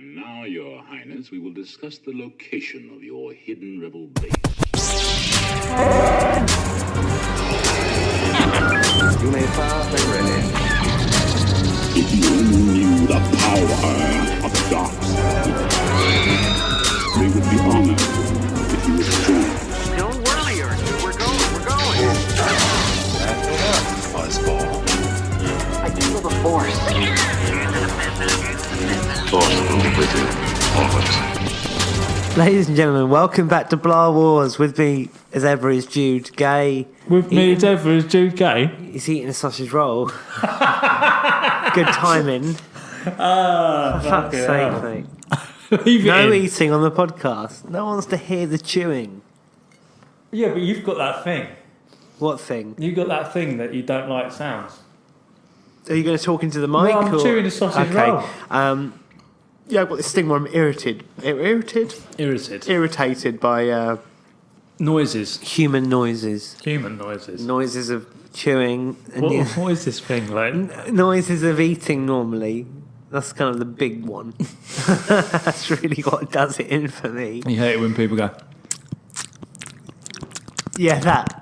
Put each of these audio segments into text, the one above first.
And now, Your Highness, we will discuss the location of your hidden rebel base. You may fire when ready. If you only knew the power of the dark side, they would be honored if you would join. Don't worry, Arthur. We're going. That's enough, fuzzball. I feel the force. Force will be with you always. Ladies and gentlemen, welcome back to Blah Wars. With me, as ever, is Jude Gay. With me, as ever, is Jude Gay. He's eating a sausage roll. Good timing. For fuck's sake, mate. No eating on the podcast. No one wants to hear the chewing. Yeah, but you've got that thing. What thing? You've got that thing that you don't like sounds. Are you going to talk into the mic? Well, I'm chewing a sausage roll. Yeah, I've got this thing where I'm irritated by Noises. human noises. Human noises. Noises of chewing. And What is this thing like? noises of eating normally. That's kind of the big one. That's really what does it in for me. You hate it when people go... Yeah, that.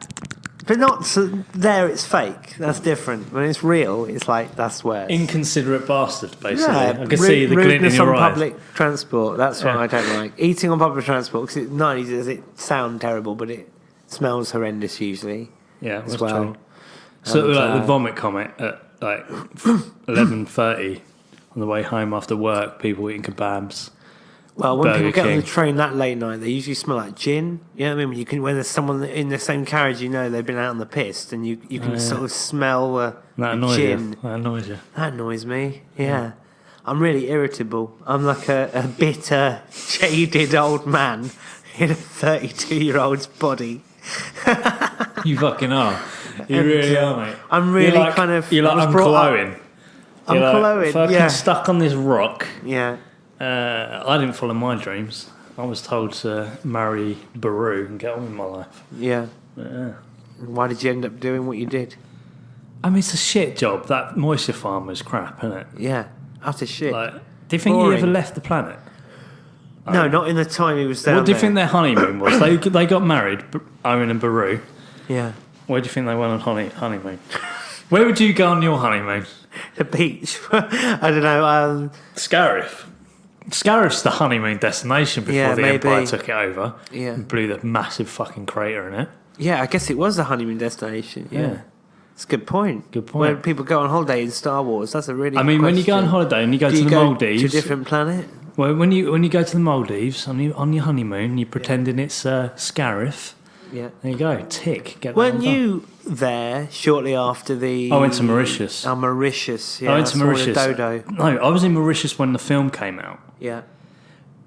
But not so there, it's fake. That's different. When it's real, it's like, that's where. Inconsiderate bastard, basically. Yeah, I can see the glint in your on eyes. public transport. That's what I don't like. Eating on public transport, because not only does it sound terrible, but it smells horrendous usually. Yeah, as that's well. true. So like the vomit comment at like 11:30 on the way home after work, people eating kebabs. Well, when Burger people get on the King. train that late night, they usually smell like gin. You know what I mean? When there's someone in the same carriage, you know they've been out on the piss, and you can sort of smell That the annoys gin. you. That annoys you. That annoys me. Yeah. I'm really irritable. I'm like a bitter, jaded old man in a 32-year-old's body. You fucking are. You And, really are, mate. I'm really You're like, kind of... You're I was like brought Uncle up- Owen. Uncle You're like Owen, fucking yeah. stuck on this rock. Yeah. I didn't follow my dreams. I was told to marry Baru and get on with my life. Yeah. Yeah. Why did you end up doing what you did? I mean, it's a shit job. That moisture farm is crap, isn't it? Yeah. Utter shit. Like, do you think Boring. he ever left the planet? No, not in the time he was down What do you there. think their honeymoon was? They got married, Owen and Baru. Yeah. Where do you think they went on honeymoon? Where would you go on your honeymoon? The beach. I don't know. Scariff. Scariff's the honeymoon destination before Yeah, the maybe. Empire took it over. Yeah. And blew the massive fucking crater in it. Yeah, I guess it was the honeymoon destination. Yeah. It's a good point. Good point. When people go on holiday in Star Wars, that's a really I mean, good when you go on question. holiday and you go Do to you the go Maldives... to a different planet? Well, when you go to the Maldives on your honeymoon, you're pretending it's Scariff. Yeah. There you go. Tick. Get that Weren't all done. you there shortly after the... I went to Mauritius. Oh, Mauritius. Yeah, I went to saw the Mauritius. Dodo. No, I was in Mauritius when the film came out, Yeah.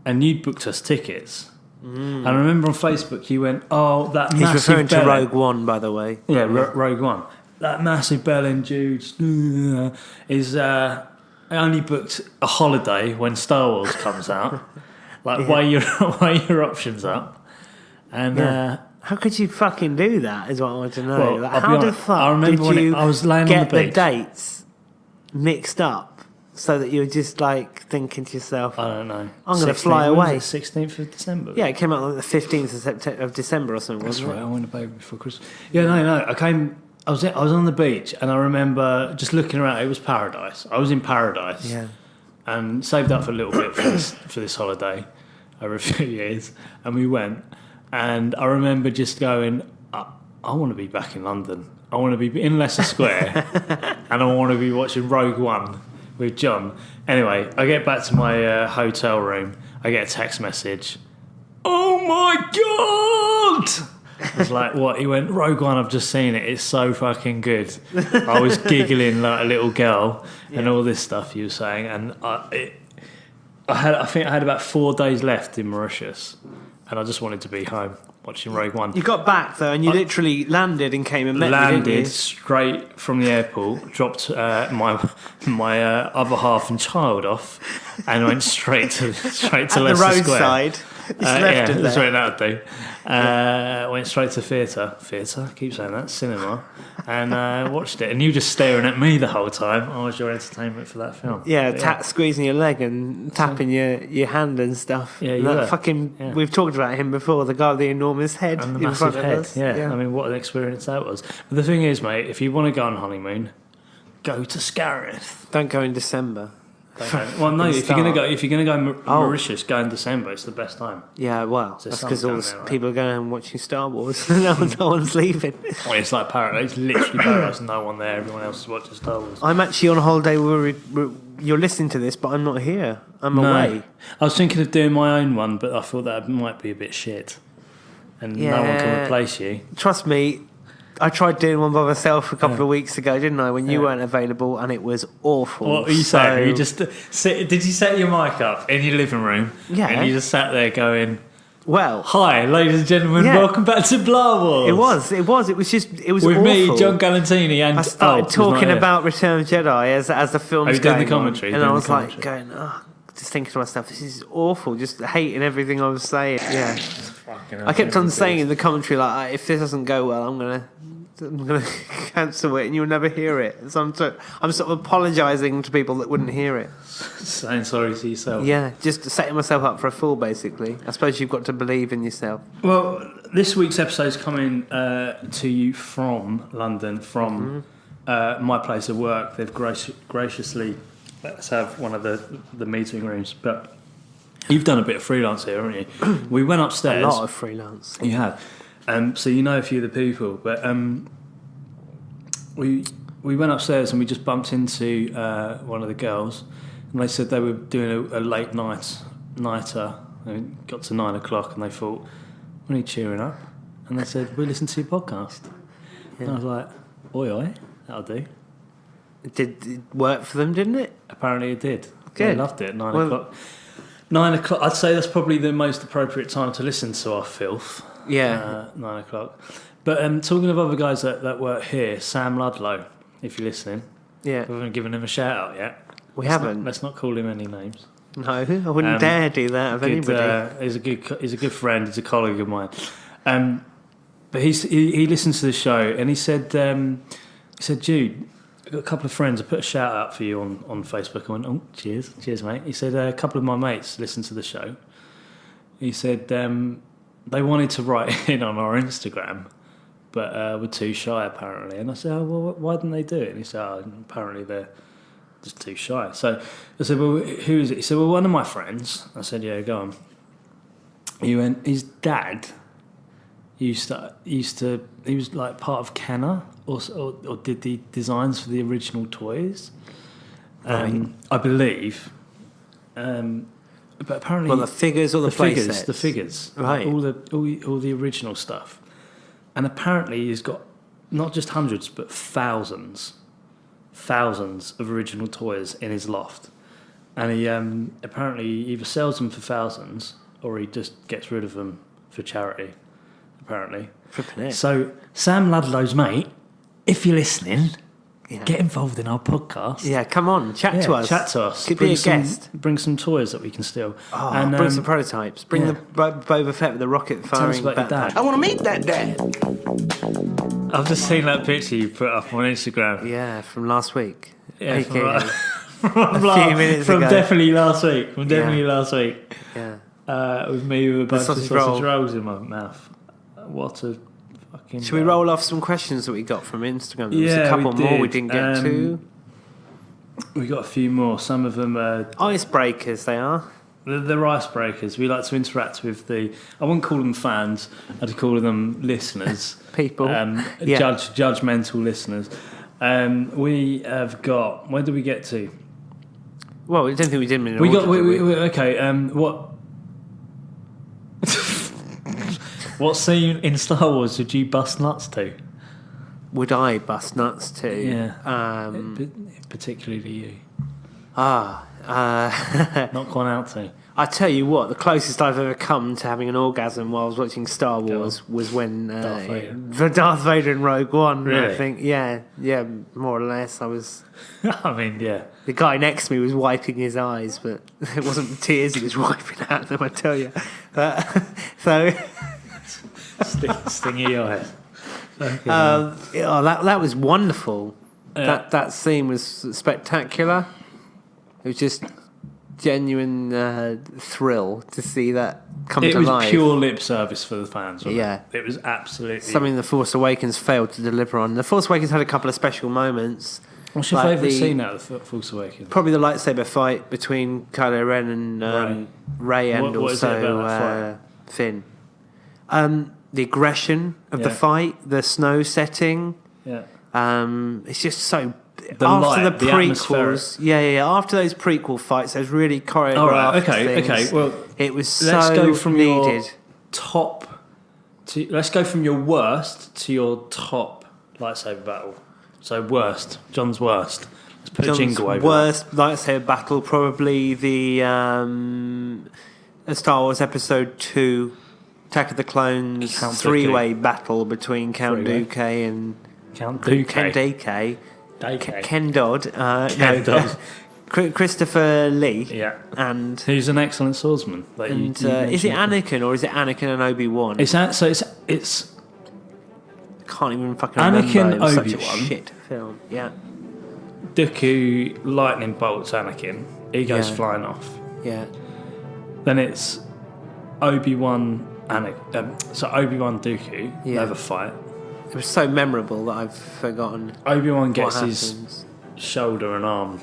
and you'd booked us tickets. And I remember on Facebook you went, "Oh, that He's massive referring to bell." Rogue One, by the way. Yeah, Rogue One. That massive bell in Jude's is. I only booked a holiday when Star Wars comes out. Like weigh your options up, and. Yeah. How could you fucking do that, is what I want to know. Well, Like, I'll be how the honest, fuck I remember did when you I was laying on get the beach. dates mixed up so that you were just like thinking to yourself, I don't know. I'm gonna 16th fly away. 16th of December. yeah, it came out on the 15th of, of December or something, That's wasn't right. it? I went away before Christmas. Yeah, no. I was on the beach, and I remember just looking around. It was paradise. I was in paradise. Yeah. And saved up for a little bit for this holiday over a few years, and we went. And I remember just going, I want to be back in London. I want to be in Leicester Square, and I want to be watching Rogue One with John. Anyway, I get back to my hotel room. I get a text message. Oh my god! I was like, what? He went, Rogue One, I've just seen it. It's so fucking good. I was giggling like a little girl and all this stuff you were saying. And I think I had about 4 days left in Mauritius, and I just wanted to be home watching Rogue One. You got back though, and you literally landed and came and met me, Landed didn't you? straight from the airport, dropped my other half and child off, and went straight to At the Leicester Square. roadside. left it that's there. what that would do. Went straight to theatre. I keep saying that, cinema, and watched it. And you were just staring at me the whole time. I was your entertainment for that film. Yeah, But squeezing your leg and tapping your hand and stuff. Yeah, And you that were. fucking. Yeah. We've talked about him before. The guy with the enormous head And the in massive front of head, us. yeah. I mean, what an experience that was. But the thing is, mate, if you want to go on honeymoon, go to Scarif. Don't go in December. Well, no, if you're Start. gonna go Oh. Mauritius, go in December. It's the best time. Yeah, well, So that's sun's because all down the there, right? people are going and watching Star Wars. no one's leaving. Well, it's like paradise. It's literally paradise. No one there. Everyone else is watching Star Wars. I'm actually on holiday. You're listening to this, but I'm not here. I'm away. I was thinking of doing my own one, but I thought that might be a bit shit, and no one can Yeah. replace you. Trust me, I tried doing one by myself a couple of weeks ago, didn't I? When you weren't available, and it was awful. What were you saying? You just did you set your mic up in your living room? Yeah. And you just sat there going, well, "Hi, ladies and gentlemen, Yeah. welcome back to Blah Wars." it was with with awful. me, John Galantini, and I started was not talking here. about Return of Jedi as the film's Oh, you doing going the commentary? on, and I Doing was the like commentary. going, just thinking to myself, this is awful, just hating everything I was saying. Yeah, I kept on saying in the commentary, like, if this doesn't go well, I'm gonna cancel it, and you'll never hear it. So I'm sort of apologising to people that wouldn't hear it. saying sorry to yourself. Yeah, just setting myself up for a fall, basically. I suppose you've got to believe in yourself. Well, this week's episode is coming to you from London, from my place of work. They've graciously let us have one of the meeting rooms. But you've done a bit of freelance here, haven't you? We went upstairs. A lot of freelance. You have. So you know a few of the people. But we went upstairs and we just bumped into one of the girls. And they said they were doing a late nighter. And it got to 9 o'clock and they thought, we need cheering up. And they said, we listen to your podcast. And I was like, oi, that'll do. Did it work for them, didn't it? Apparently it did. Good. They loved it. 9 Well- o'clock. 9 o'clock, I'd say that's probably the most appropriate time to listen to our filth. Yeah. 9 o'clock. But talking of other guys that work here, Sam Ludlow, if you're listening. Yeah. We haven't given him a shout out yet. Haven't. Let's not call him any names. No, I wouldn't dare do that of anybody. He's a good friend. He's a colleague of mine. But he listens to the show and he said, Jude, I've got a couple of friends. I put a shout out for you on Facebook. I went, oh, cheers, mate. He said a couple of my mates listen to the show. He said they wanted to write in on our Instagram, but were too shy apparently. And I said, oh, well, why didn't they do it? And he said, oh, apparently they're just too shy. So I said, well, who is it? He said, well, one of my friends. I said, yeah, go on. He went, his dad used to he was like part of Kenner or did the designs for the original toys. I believe. But apparently, Well, the figures or the figures, playsets? the figures, Right. all the original stuff, and apparently he's got not just hundreds but thousands of original toys in his loft, and he apparently either sells them for thousands or he just gets rid of them for charity. Apparently, Flipping it. so Sam Ludlow's mate, if you're listening, Yeah. get involved in our podcast. Yeah, come on, chat to us. Chat to us. Could be a guest. Bring some toys that we can steal. Oh, and bring some prototypes. Bring yeah. the Boba Fett with the rocket Tell us firing about your dad. I want to meet that dad. I've just seen that picture you put up on Instagram. Yeah, from last week. Yeah, AKA. from few minutes from ago. definitely last week. Last week. Yeah. With me with a bunch of sausage sausage roll. rolls in my mouth. What a fucking. Should we roll off some questions that we got from Instagram? There was a Yeah, couple we more we did. didn't get to. We got a few more. Some of them are. Icebreakers, they are. They're icebreakers. We like to interact with I wouldn't call them fans. I'd call them listeners. People. Yeah. Judgmental listeners. We have got. Where did we get to? Well, I don't think we did them in We order, got. did we? Okay. What? What scene in Star Wars would you bust nuts to? Would I bust nuts to? Yeah. Particularly you. Not Not gone out to. I tell you what, the closest I've ever come to having an orgasm while I was watching Star Wars was when Darth Vader in Rogue One. Really? I think, yeah, more or less. I was. I mean, yeah. The guy next to me was wiping his eyes, but it wasn't tears he was wiping out them. I tell you. So. Stingy eyes. That was wonderful. That scene was spectacular. It was just genuine thrill to see that come to life. It was pure lip service for the fans, wasn't Yeah. it was absolutely... Something The Force Awakens failed to deliver on. The Force Awakens had a couple of special moments. What's your favourite scene out of The Force Awakens? Probably the lightsaber fight between Kylo Ren and Rey and what is it about that also Finn. The aggression of the fight, the snow setting. Yeah. It's just so... The after light, the the prequels, after those prequel fights, those really choreographed All right, things, okay. Well, it was let's so go from needed. your top to... Let's go from your worst to your top lightsaber battle. So worst, John's worst. Let's put a jingle over worst lightsaber battle, probably the Star Wars Episode 2, Attack of the Clones, Count three-way battle between Count Dooku and... Count Dooku. Ken Dake. Dake. Ken Dodd. Ken Dodd. Christopher Lee. Yeah. And... Who's an excellent swordsman. Like And you is it mentioned. Anakin or is it Anakin and Obi-Wan? It's Can't even fucking Anakin, remember. It was such a Obi-Wan. shit film. Yeah. Dooku lightning bolts Anakin. He goes Yeah. flying off. Yeah. Then it's Obi-Wan Obi-Wan Dooku. Yeah. They have a fight. It was so memorable that I've forgotten Obi-Wan what gets his happens. shoulder and arm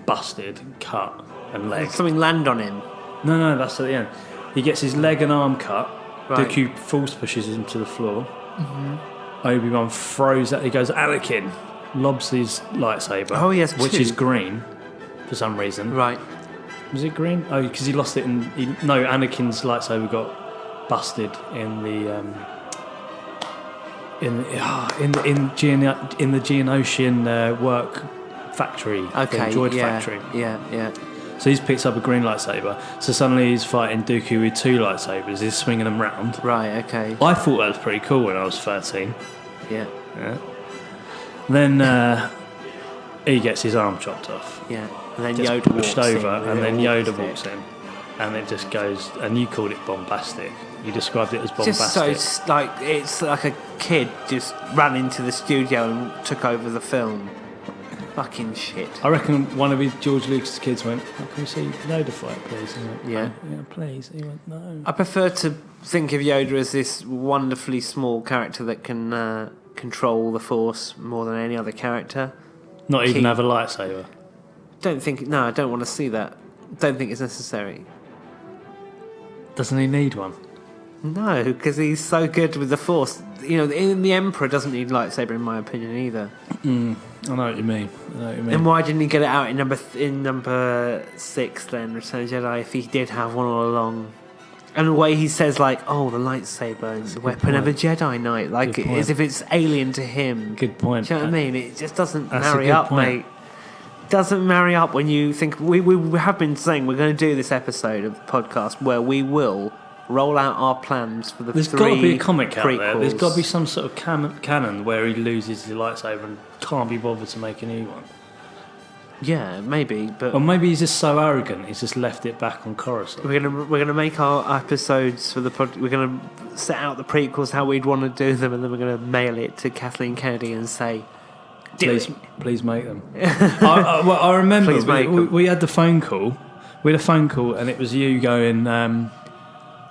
busted, cut, and leg. Something land on him. No, that's at the end. He gets his leg and arm cut. Right. Dooku force pushes him to the floor. Mm-hmm. Obi-Wan throws that. He goes, Anakin, lobs his lightsaber. Oh, yes, which too. is green for some reason. Right. Was it green? Oh, because he lost it Anakin's lightsaber got busted in the in the Geonosian work factory, Okay. droid yeah. factory. Yeah. So he's picked up a green lightsaber. So suddenly he's fighting Dooku with two lightsabers. He's swinging them round. Right. Okay. I thought that was pretty cool when I was 13. Yeah. Yeah. Then he gets his arm chopped off. Yeah. And then Gets Yoda pushed walks over, in and then with a Yoda stick. walks in, and it just goes. And you called it bombastic. You described it as bombastic. Just so it's like a kid just ran into the studio and took over the film. Fucking shit. I reckon one of his George Lucas kids went, "Oh, can we see Yoda fight, please?" And he went, Yeah. "Oh, yeah, please." He went, "No." I prefer to think of Yoda as this wonderfully small character that can control the Force more than any other character. Not even Keep- have a lightsaber. I don't want to see that. Don't think it's necessary. Doesn't he need one? No, because he's so good with the Force. You know, the Emperor doesn't need lightsaber, in my opinion, either. I know what you mean. And why didn't he get it out in number 6 then, Return of the Jedi, if he did have one all along? And the way he says, like, oh, the lightsaber is the weapon of a Jedi Knight, like, Good point. as if it's alien to him. Good point. Do you know what I mean? It just doesn't That's a marry good up, point. mate. Doesn't marry up when you think... We have been saying we're going to do this episode of the podcast where we will roll out our plans for the There's three got to be a comic prequels. out there. There's got to be some sort of canon where he loses his lightsaber and can't be bothered to make a new one. Yeah, maybe, but... Or maybe he's just so arrogant he's just left it back on Coruscant. We're gonna make our episodes for the pod. We're gonna set out the prequels how we'd want to do them, and then we're gonna mail it to Kathleen Kennedy and say, Please make them. I remember Please make them. we had the phone call. We had a phone call, and it was you going, "Mate,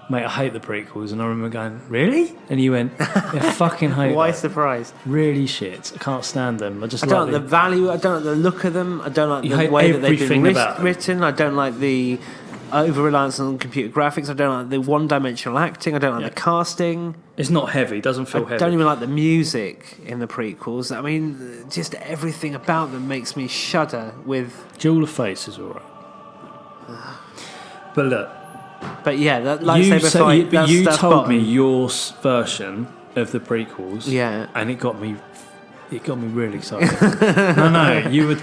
I hate the prequels." And I remember going, "Really?" And you went, "I fucking hate "Why them. surprised? Really shit. I can't stand them. I just I like don't like the value. I don't like the look of them. I don't like You the hate way that they've been everything about them. written. I don't like the over reliance on computer graphics. I don't like the one-dimensional acting. I don't like the casting. It's not heavy. It doesn't feel I heavy. don't even like the music in the prequels. I mean, just everything about them makes me shudder with... Jewel of Face is alright. But look, But yeah, that lightsaber fight... you that's told bottom. me your version of the prequels. Yeah. And it got me really excited. No, you were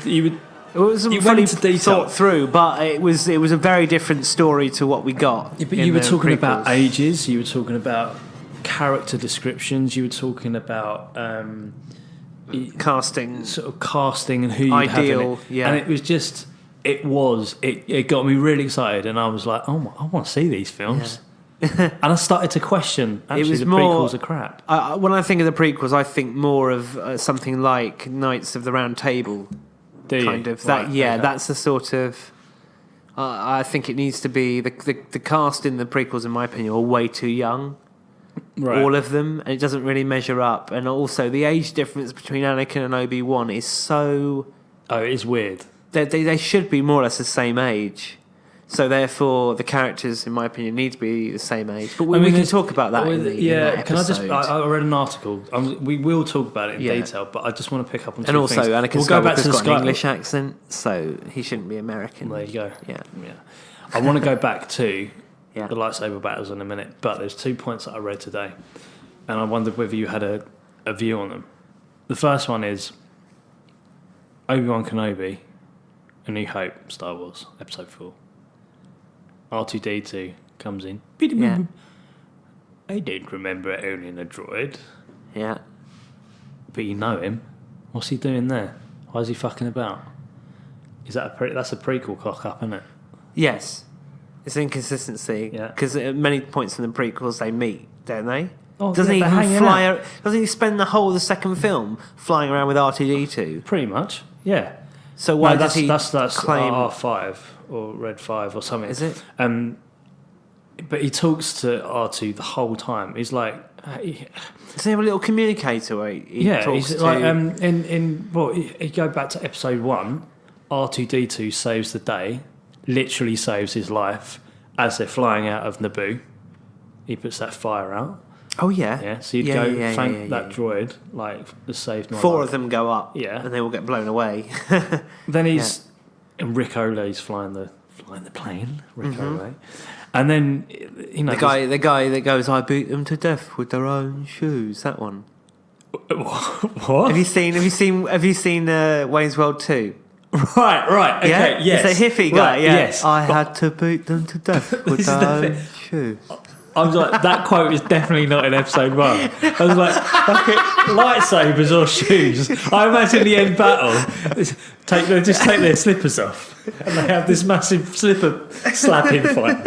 It wasn't You went fully into detail. thought through, but it was a very different story to what we got. Yeah, but in you were the talking about prequels. ages. You were talking about character descriptions. You were talking about casting. sort of casting and who you'd have in Ideal, it. yeah. And it was just, it got me really excited, and I was like, oh, I want to see these films. And I started to question, actually, was the more- prequels are crap. When I think of the prequels, I think more of something like Knights of the Round Table, Do you? kind of. Right, That, yeah, okay. that's the sort of. I think it needs to be the cast in the prequels, in my opinion, are way too young. Right. All of them, and it doesn't really measure up. And also, the age difference between Anakin and Obi-Wan is so. Oh, it is weird. They should be more or less the same age. So therefore, the characters, in my opinion, need to be the same age. But we can there's- talk about that. In that can I just? episode. I read an article. We will talk about it in Yeah. detail, but I just want to pick up on two And also, things. Anakin We'll go back Skywalker's to the got an Sky. English accent, so he shouldn't be American. There you go. Yeah. Yeah. I want to go back to Yeah. the lightsaber battles in a minute, but there's 2 points that I read today, and I wondered whether you had a view on them. The first one is Obi-Wan Kenobi, A New Hope, Star Wars, Episode 4. R2-D2 comes in. Yeah. I don't remember owning a droid, Yeah. but you know him. What's he doing there? Why is he fucking about? Is that that's a prequel cock up, isn't it? Yes. It's inconsistency. Yeah. Because at many points in the prequels they meet, don't they? Oh, doesn't yeah, he they're even hanging fly? out. Doesn't he spend the whole of the second film flying around with R2-D2? Pretty much, yeah. So why No, does he that's claim? R5 or Red 5 or something. Is it? But he talks to R2 the whole time. He's like, Does he have a little communicator where he yeah, talks he's to? like you go back to episode 1, R2-D2 saves the day, literally saves his life as they're flying out of Naboo. He puts that fire out. Oh yeah. Yeah, so you'd Yeah, go yeah, thank yeah, that yeah. droid, like, has saved my Four life. of them go up. Yeah. And they will get blown away. Then he's and Rick Olay's flying the plane, Rick Olay, and then you know the guy that goes, I beat them to death with their own shoes. That one. what? Have you seen Wayne's World 2? Right, okay, Yeah, yes, it's a hippie guy. Right, Yeah, yes. I had to beat them to death with This is their the own thing. shoes. I was like, that quote is definitely not in episode 1. I was like, fucking lightsabers or shoes. I imagine the end battle. Take their slippers off, and they have this massive slipper slapping fight.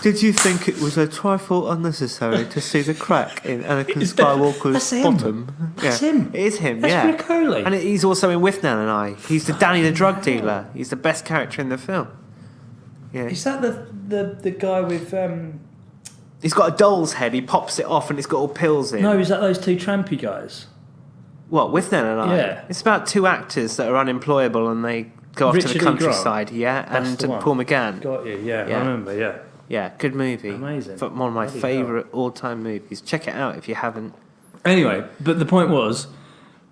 Did you think it was a trifle unnecessary to see the crack in Anakin It's that- Skywalker's that's him. bottom? That's Yeah. him. It is him, That's yeah. Rick Olay. And he's also in With Nan and I. He's the Danny the drug dealer. He's the best character in the film. Yeah. Is that the guy with? He's got a doll's head. He pops it off and it's got all pills in. No, is that those two trampy guys? What, With Nan and I? Yeah. It's about two actors that are unemployable and they go off Richard to E. the Grant. countryside, yeah, That's and the one. Paul McGann. Got you, yeah. Yeah. I remember, yeah. Yeah, good movie. Amazing. One of my Bloody favourite all-time movies. Check it out if you haven't. Anyway, but the point was,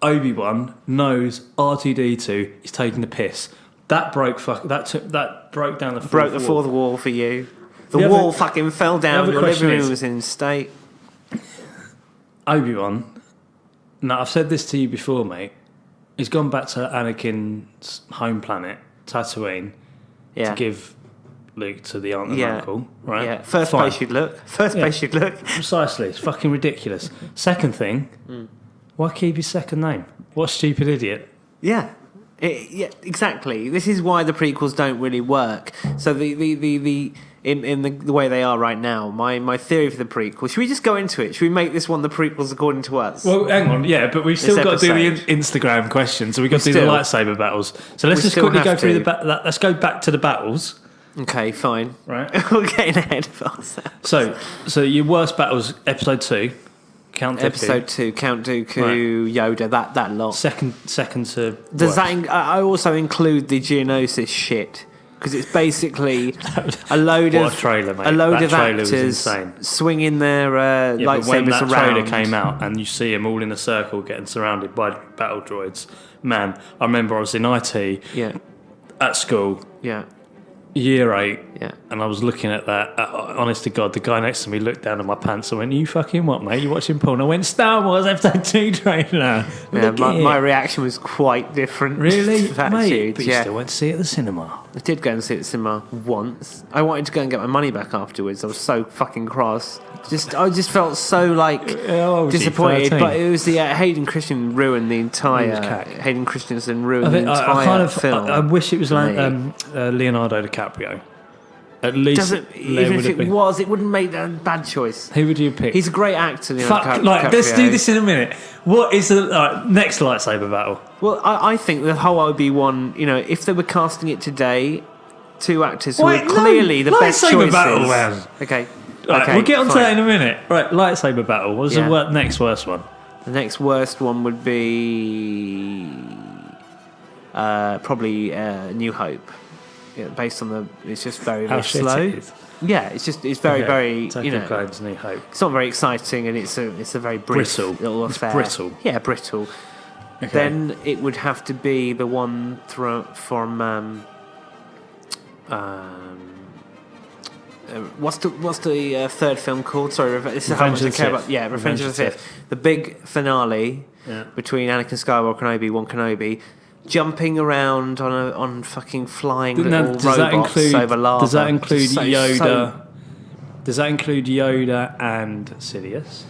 Obi-Wan knows R2-D2 is taking the piss. That broke down the Broke the fourth wall for you. The The wall other- fucking fell down. other Your question living room is- was in state. Obi-Wan, now I've said this to you before, mate, he's gone back to Anakin's home planet, Tatooine, Yeah. to give Luke to the aunt and Yeah. uncle, right? Yeah. First Fine. place you'd look. First Yeah. place you'd look. Precisely. It's fucking ridiculous. Second thing, why keep his second name? What stupid idiot. Yeah. Yeah, exactly. This is why the prequels don't really work. So in the way they are right now, my theory for the prequel. Should we just go into it? Should we make this one the prequels according to us? Well, hang on, yeah, but we've still This got to do the episode. Instagram questions, so we've got to do the still- lightsaber battles. So let's we just still quickly go have through to. let's go back to the battles, Okay, fine. right? We're getting ahead of ourselves. So your worst battles, episode 2, Count Dooku. Episode 2, Count Dooku, Yoda, that lot. Second to Does worst. that? I also include the Geonosis shit because it's basically a load What of a trailer, mate. a load That of trailer was actors insane. swinging their Yeah, but when lightsabers that around. trailer came out and you see them all in a circle getting surrounded by battle droids, man, I remember I was in IT Yeah, at school. yeah. year 8, Yeah. and I was looking at that. Honest to God, the guy next to me looked down at my pants and went, "You fucking what, mate? You watching porn?" I went, "Star Wars Episode 2 trailer." Yeah, my reaction was quite different. Really, to that, mate? Jude. But you Yeah. still went to see it at the cinema. I did go and see it at the cinema once. I wanted to go and get my money back afterwards. I was so fucking cross. I just felt so How old was you, disappointed. 13? But it was the Hayden Christensen ruined the entire. cack. Hayden Christensen ruined the entire kind of, film. I wish it was like Mate. Leonardo DiCaprio. At least Doesn't even if it was, it wouldn't make that a bad choice. Who would you pick? He's a great actor. Leonardo Fuck, like, DiCaprio. let's do this in a minute. What is the next lightsaber battle? Well, I think the whole Obi-Wan, if they were casting it today, two actors who Wait, are no, clearly the best lightsaber choices. battle, man. Okay. Right, okay, we'll get on to fine. that in a minute. Right, lightsaber battle. What's Yeah. the next worst one? The next worst one would be probably New Hope. Yeah, based on it's just very, How very shit slow. it is. Yeah, it's very, Okay, very, Tokyo Crimes, New Hope. it's not very exciting, and it's a very brief Brittle. little It's affair. brittle. Yeah, brittle. Okay. Then it would have to be the one from what's the third film called? Sorry, this is how much Revenge I of the care Sith. about. Yeah, Revenge of the Sith. Sith. The big finale Yeah. between Anakin Skywalker and Obi-Wan Kenobi, jumping around on fucking flying little robots over lava. Does that include So- Yoda? so- Does that include Yoda and Sidious?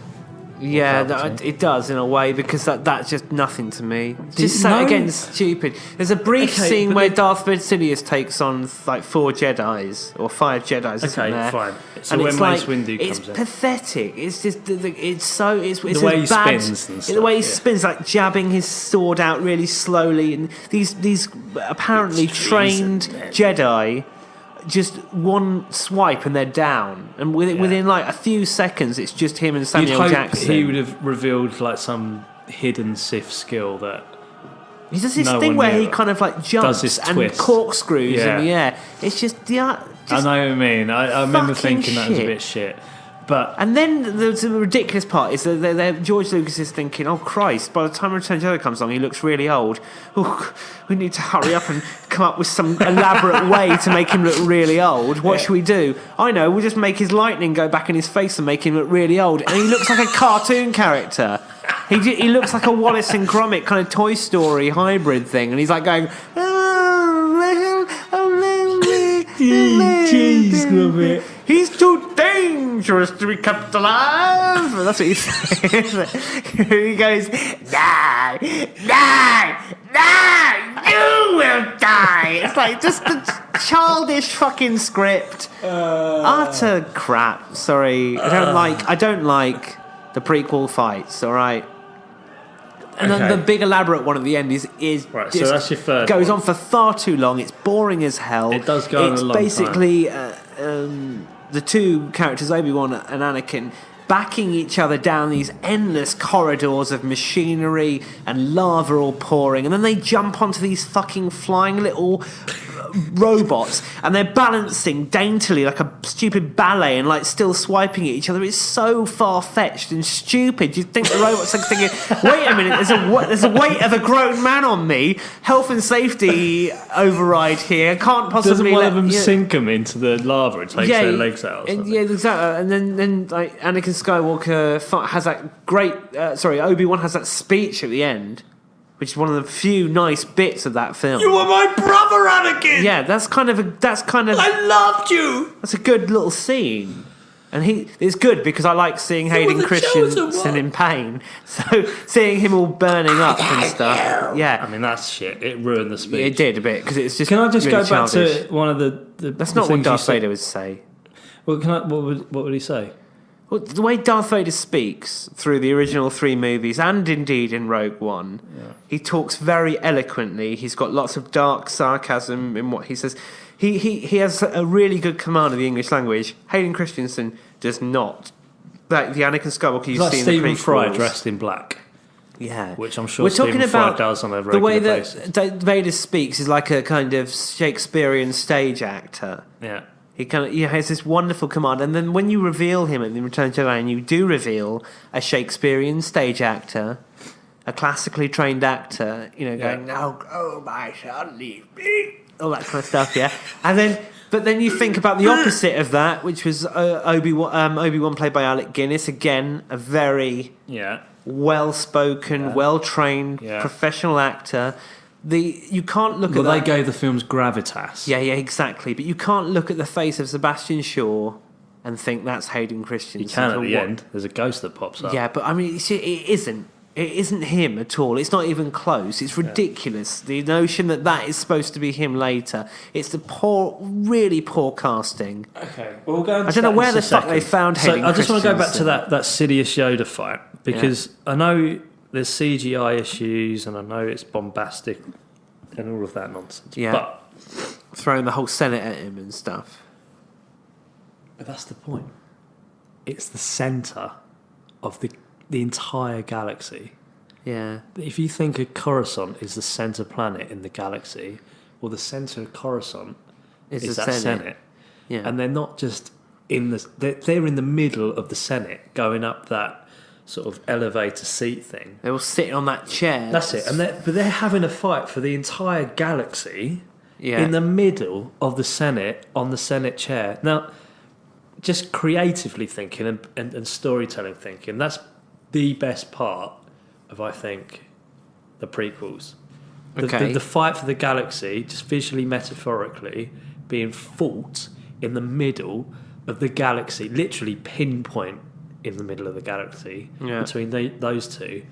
Yeah, Palpatine. it does in a way, because that's just nothing to me. Just no. again stupid. There's a brief Okay, scene but where Darth Sidious takes on like 4 Jedis or 5 Jedis. Isn't Okay, there? fine. So And when it's Mace Windu it's comes in. pathetic. It's just it's The way he bad, spins and the stuff, way he yeah. spins, like jabbing his sword out really slowly, and these apparently It's trained treason, man. Jedi. Just one swipe and they're down, and within like a few seconds, it's just him and You'd Samuel hope Jackson. he would have revealed like some hidden Sith skill that. He does this No thing one where knew he it. kind of like Does jumps this and twist. corkscrews Yeah. in the air. It's just I know what I mean. I remember fucking thinking that was a shit. bit shit, but And then the ridiculous part is that George Lucas is thinking, oh Christ, by the time Return of the Jedi comes along, he looks really old. Oh, we need to hurry up and come up with some elaborate way to make him look really old. What should we do? I know, we'll just make his lightning go back in his face and make him look really old. And he looks like a cartoon character. He looks like a Wallace and Gromit kind of Toy Story hybrid thing. And he's like going... Jeez, Gromit. He's too dangerous to be kept alive. That's what he says. He goes, die, you will die. It's like just the childish fucking script. Utter crap. Sorry, I don't like the prequel fights. All right. And then Okay. the big elaborate one at the end is Right, so just that's your third goes one. on for far too long. It's boring as hell. It does go on It's a long time. basically the two characters, Obi-Wan and Anakin, backing each other down these endless corridors of machinery and lava all pouring, and then they jump onto these fucking flying little robots, and they're balancing daintily like a stupid ballet and like still swiping at each other. It's so far-fetched and stupid. You think the robots are thinking, wait a minute, there's a weight of a grown man on me. Health and safety override here. Can't possibly doesn't one of them yeah. sink them into the lava and takes their legs out? Or And, something? yeah, exactly. And then like Anakin Skywalker has that great. Obi-Wan has that speech at the end, which is one of the few nice bits of that film. You were my brother, Anakin. Yeah, that's kind of I loved you. that's a good little scene. And it's good because I like seeing Hayden the chosen Christensen one. in pain. So seeing him all burning up and stuff. Yeah, I mean, that's shit. It ruined the speech. it did a bit because it's just. Can I just really go back childish. to one of the That's the not what things you Darth said? Vader would say. Well, what would he say? Well, the way Darth Vader speaks through the original 3 movies, and indeed in Rogue One, he talks very eloquently. He's got lots of dark sarcasm in what he says. He has a really good command of the English language. Hayden Christensen does not. Like the Anakin Skywalker you It's like see Stephen in the prequels. Fry dressed in black. Yeah, Which I'm sure we're Stephen talking Fry about does on a the way regular that basis. Vader speaks is like a kind of Shakespearean stage actor. Yeah. He has this wonderful command, and then when you reveal him in the Return of the Jedi, and you do reveal a Shakespearean stage actor, a classically trained actor, going, "Oh my son, leave me," all that kind of stuff, yeah. And then But then you think about the opposite of that, which was Obi-Wan played by Alec Guinness. Again, a very well-spoken, well-trained, professional actor. You can't look at that. They gave the films gravitas. Yeah, exactly. But you can't look at the face of Sebastian Shaw and think that's Hayden Christensen. You can at the end. There's a ghost that pops up. Yeah, but I mean, it isn't. It isn't him at all. It's not even close. It's ridiculous. The notion that is supposed to be him later. It's the really poor casting. Okay, well, we'll go into I don't know where the fuck they found Hayden I just want to go back to Christensen. that Sidious Yoda fight, because I know there's CGI issues and I know it's bombastic and all of that nonsense. Yeah. But throwing the whole Senate at him and stuff. But that's the point. It's the centre of the entire galaxy. Yeah. If you think of Coruscant is the centre planet in the galaxy, well, the centre of Coruscant is that Senate. Yeah. And they're not just in the... They're in the middle of the Senate, going up that sort of elevator seat thing. They were sitting on that chair. That's it. But they're having a fight for the entire galaxy in the middle of the Senate, on the Senate chair. Now, just creatively thinking and storytelling thinking, that's the best part of, I think, the prequels. The fight for the galaxy, just visually, metaphorically, being fought in the middle of the galaxy, literally pinpoint in the middle of the galaxy between those two.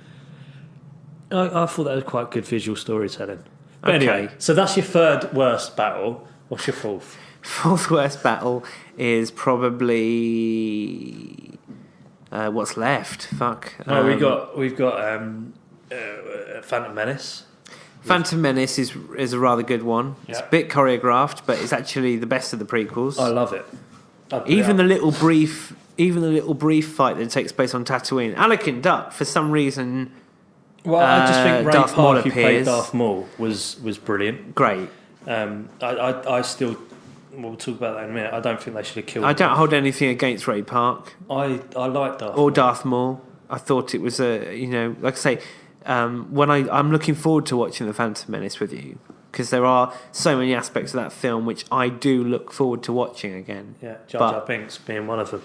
I thought that was quite good visual storytelling. But anyway, so that's your third worst battle. What's your fourth? Fourth worst battle is probably... what's left? Fuck. No, we've got Phantom Menace. Phantom Menace is a rather good one. It's a bit choreographed, but it's actually the best of the prequels. I love it. Even the little brief fight that takes place on Tatooine. Anakin Duck, for some reason. Well, I just think Ray Darth Maul Park, who played appears. Darth Maul, was brilliant. Great. I still. We'll talk about that in a minute. I don't think they should have killed him. I don't hold anything against Ray Park I like Darth or Darth Maul. I thought it was like I say, I'm looking forward to watching The Phantom Menace with you, because there are so many aspects of that film which I do look forward to watching again. Yeah, Jar Jar Binks being one of them.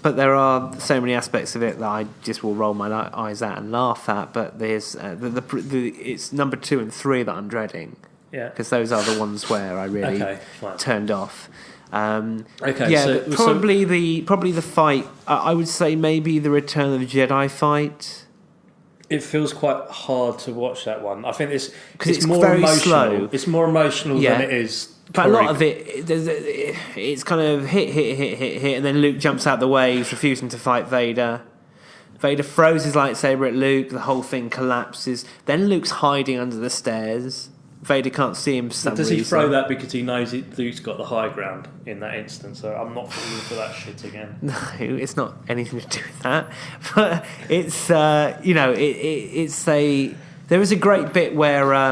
But there are so many aspects of it that I just will roll my eyes at and laugh at. But there's it's number 2 and 3 that I'm dreading. Yeah, because those are the ones where I really turned off. Probably the fight. I would say maybe the Return of the Jedi fight. It feels quite hard to watch that one. I think it's more very emotional. Slow. It's more emotional than it is. But a lot of it's kind of hit, and then Luke jumps out the way. He's refusing to fight Vader. Vader throws his lightsaber at Luke. The whole thing collapses. Then Luke's hiding under the stairs. Vader can't see him for some reason. Does he throw that because he knows Luke's got the high ground in that instance? So I'm not falling for that shit again. No, it's not anything to do with that. But it's it's a. There is a great bit where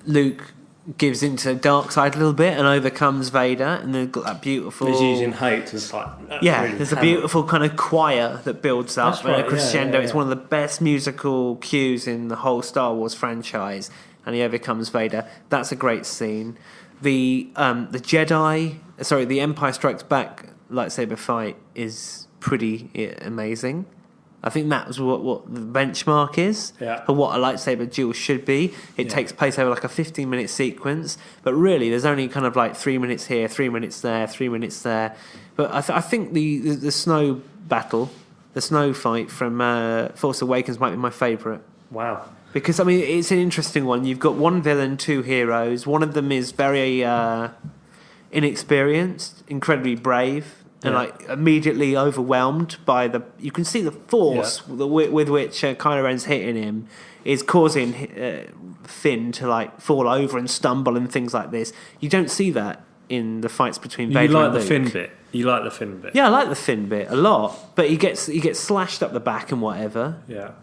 Luke gives into dark side a little bit and overcomes Vader, and they've got that beautiful. He's using hate as like really there's a beautiful kind of choir that builds up. That's right, and a crescendo. yeah. It's one of the best musical cues in the whole Star Wars franchise, and he overcomes Vader. That's a great scene. The Empire Strikes Back lightsaber fight is pretty amazing. I think that was what the benchmark is for what a lightsaber duel should be. It takes place over like a 15-minute sequence, but really there's only kind of like 3 minutes here, 3 minutes there, 3 minutes there. But I think the snow battle, the snow fight from Force Awakens might be my favourite. Wow. Because, I mean, it's an interesting one. You've got one villain, 2 heroes. One of them is very inexperienced, incredibly brave, and like immediately overwhelmed by you can see the force with which Kylo Ren's hitting him is causing Finn to like fall over and stumble and things like this. You don't see that in the fights between Vader and Luke. You like the Finn bit? Yeah, I like the Finn bit a lot, but he gets slashed up the back and whatever. Yeah.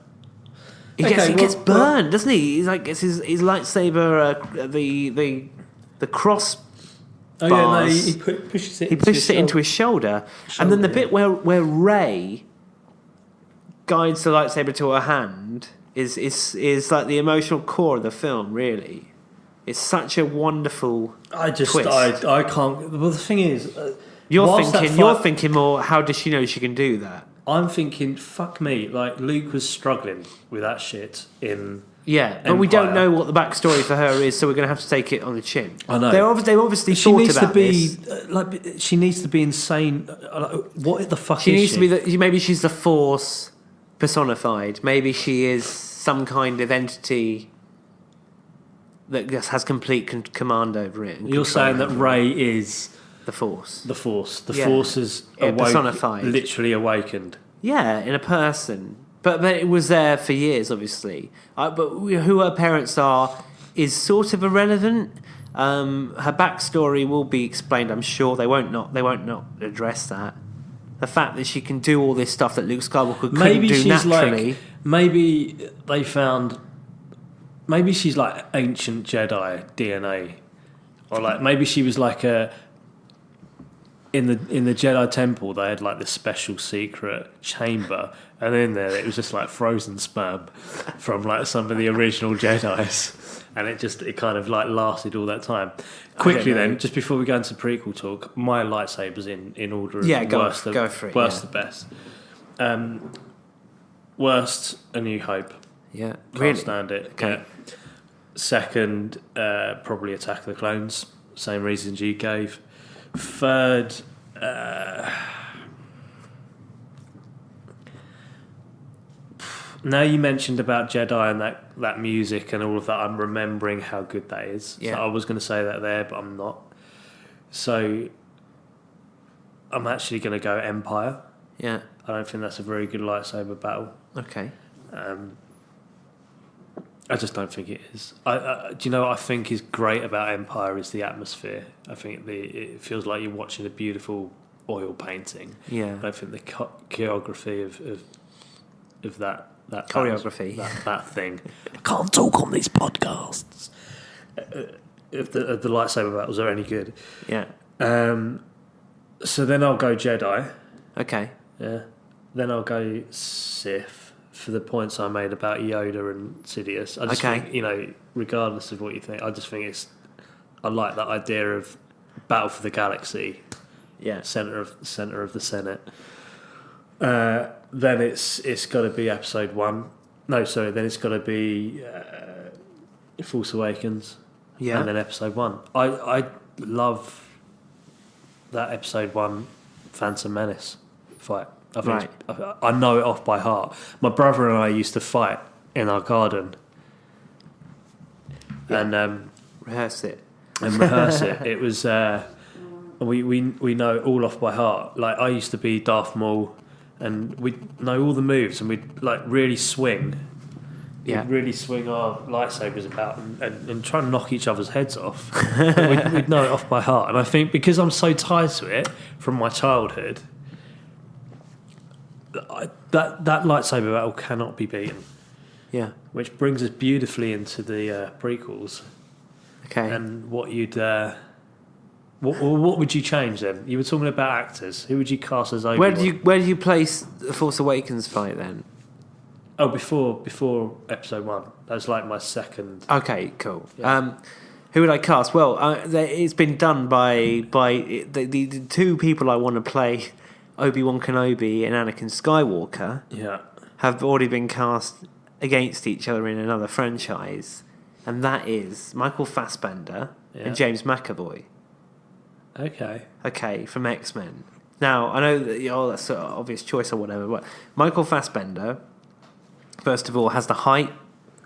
He gets burned, doesn't he? He's like gets his lightsaber the cross. Oh bars, yeah, no, he pushes it. He pushes it into his shoulder, and then the bit where Rey guides the lightsaber to her hand is like the emotional core of the film. Really, it's such a wonderful. I twist. I can't. Well, the thing is, You're thinking more. How does she know she can do that? I'm thinking, fuck me. Like Luke was struggling with that shit in. Yeah, but we don't know what the backstory for her is, so we're going to have to take it on the chin. I know. They've obviously She thought needs about to be this. she needs to be insane. What the fuck? She is needs she? to be. Maybe she's the Force personified. Maybe she is some kind of entity that just has complete command over it. You're saying that Rey is the Force. the Force. The Yeah. Force is Personified. literally awakened. Yeah, in a person. But it was there for years, obviously. Who her parents are is sort of irrelevant. Her backstory will be explained, I'm sure. They won't not address that. The fact that she can do all this stuff that Luke Skywalker couldn't Maybe do she's naturally. maybe they found. Maybe she's like ancient Jedi DNA, or like maybe she was like a. In the Jedi Temple, they had like this special secret chamber, and in there it was just like frozen sperm from like some of the original Jedi's, and it kind of like lasted all that time. Quickly then, just before we go into prequel talk, my lightsabers in order of worst to best. Worst, A New Hope. Yeah, Can't really? stand it. Okay. Yeah. Second, probably Attack of the Clones. Same reasons you gave. Third, now you mentioned about Jedi and that music and all of that, I'm remembering how good that is. Yeah. So I was going to say that there, but I'm not. So I'm actually going to go Empire. Yeah. I don't think that's a very good lightsaber battle. Okay. I just don't think it is. Do you know what I think is great about Empire is the atmosphere. I think it feels like you're watching a beautiful oil painting. Yeah. I don't think the choreography of that Choreography. that thing. I can't talk on these podcasts. If the lightsaber battles are any good. Yeah. So then I'll go Jedi. Okay. Yeah. Then I'll go Sith. For the points I made about Yoda and Sidious, I just think, regardless of what you think, I just think I like that idea of battle for the galaxy, center of the Senate. Then it's got to be Episode 1. No, sorry. Then it's got to be Force Awakens. Yeah. And then Episode 1. I love that Episode 1 Phantom Menace fight. I know it off by heart. My brother and I used to fight in our garden, and rehearse it. It was we know it all off by heart. Like I used to be Darth Maul, and we'd know all the moves, and we'd like really swing. Yeah. We'd really swing our lightsabers about and try and knock each other's heads off. we'd know it off by heart, and I think because I'm so tied to it from my childhood. That lightsaber battle cannot be beaten. Yeah. Which brings us beautifully into the prequels. Okay. And what you'd what would you change then? You were talking about actors. Who would you cast as Obi-Wan? Where do you place the Force Awakens fight then? Oh, before Episode 1. That's like my second. Okay, cool. Yeah. Who would I cast? Well, it's been done by the two people I want to play. Obi-Wan Kenobi and Anakin Skywalker have already been cast against each other in another franchise, and that is Michael Fassbender and James McAvoy. Okay, from X-Men. Now, I know that that's an obvious choice or whatever, but Michael Fassbender, first of all, has the height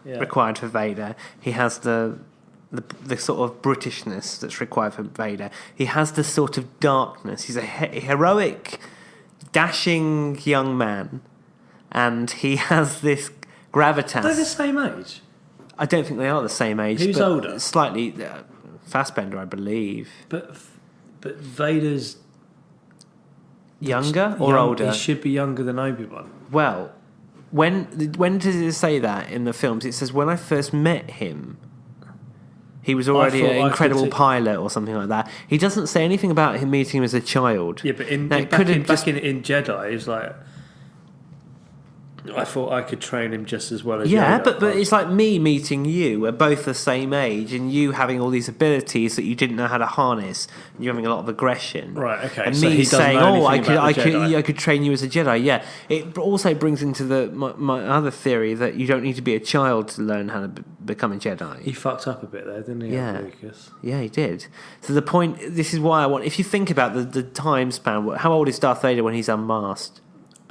required for Vader. He has the sort of Britishness that's required for Vader. He has the sort of darkness. He's a heroic, dashing young man, and he has this gravitas. They're the same age? I don't think they are the same age. Who's but older? Slightly. Fassbender, I believe. But Vader's younger or older? He should be younger than Obi-Wan. Well, when does it say that in the films? It says when I first met him, he was already an incredible pilot or something like that. He doesn't say anything about him meeting him as a child. Yeah, but in Now, Jedi, it's like I thought I could train him just as well as Yeah, Yoda. but it's like me meeting you. We're both the same age, and you having all these abilities that you didn't know how to harness. And you having a lot of aggression. Right, okay. And So me he doesn't saying, know "Oh, anything about the Jedi. I could train you as a Jedi." Yeah. It also brings into my other theory that you don't need to be a child to learn how to become a Jedi. He fucked up a bit there, didn't he, Yeah. Lucas? Yeah, he did. So the point. This is why I want. If you think about the time span, how old is Darth Vader when he's unmasked?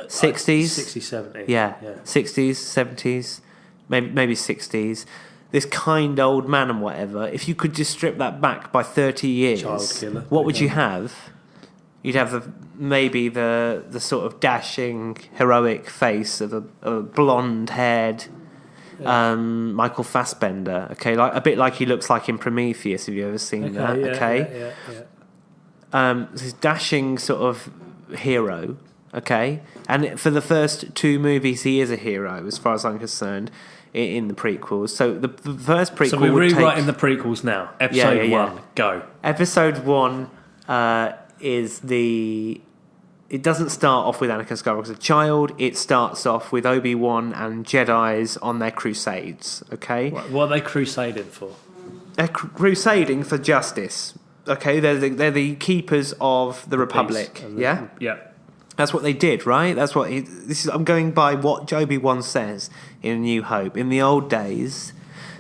60s? 60, 70. Yeah, 60s, 70s, maybe 60s. This kind old man and whatever. If you could just strip that back by 30 years, Child killer. what would you have? You'd have maybe the sort of dashing, heroic face of a blonde-haired Michael Fassbender. Okay, like a bit like he looks like in Prometheus. Have you ever seen that? Yeah, Okay, this dashing sort of hero. Okay, and for the first 2 movies, he is a hero, as far as I'm concerned, in the prequels. So the first prequel. So we're would rewriting take, the prequels now. Episode 1, go. Episode 1 is the. It doesn't start off with Anakin Skywalker as a child. It starts off with Obi-Wan and Jedi's on their crusades. Okay, What are they crusading for? they're crusading for justice. Okay, they're the keepers of the Republic. Peace. Yeah. Yeah. That's what they did, right? That's what I'm going by what Obi-Wan says in A New Hope. In the old days,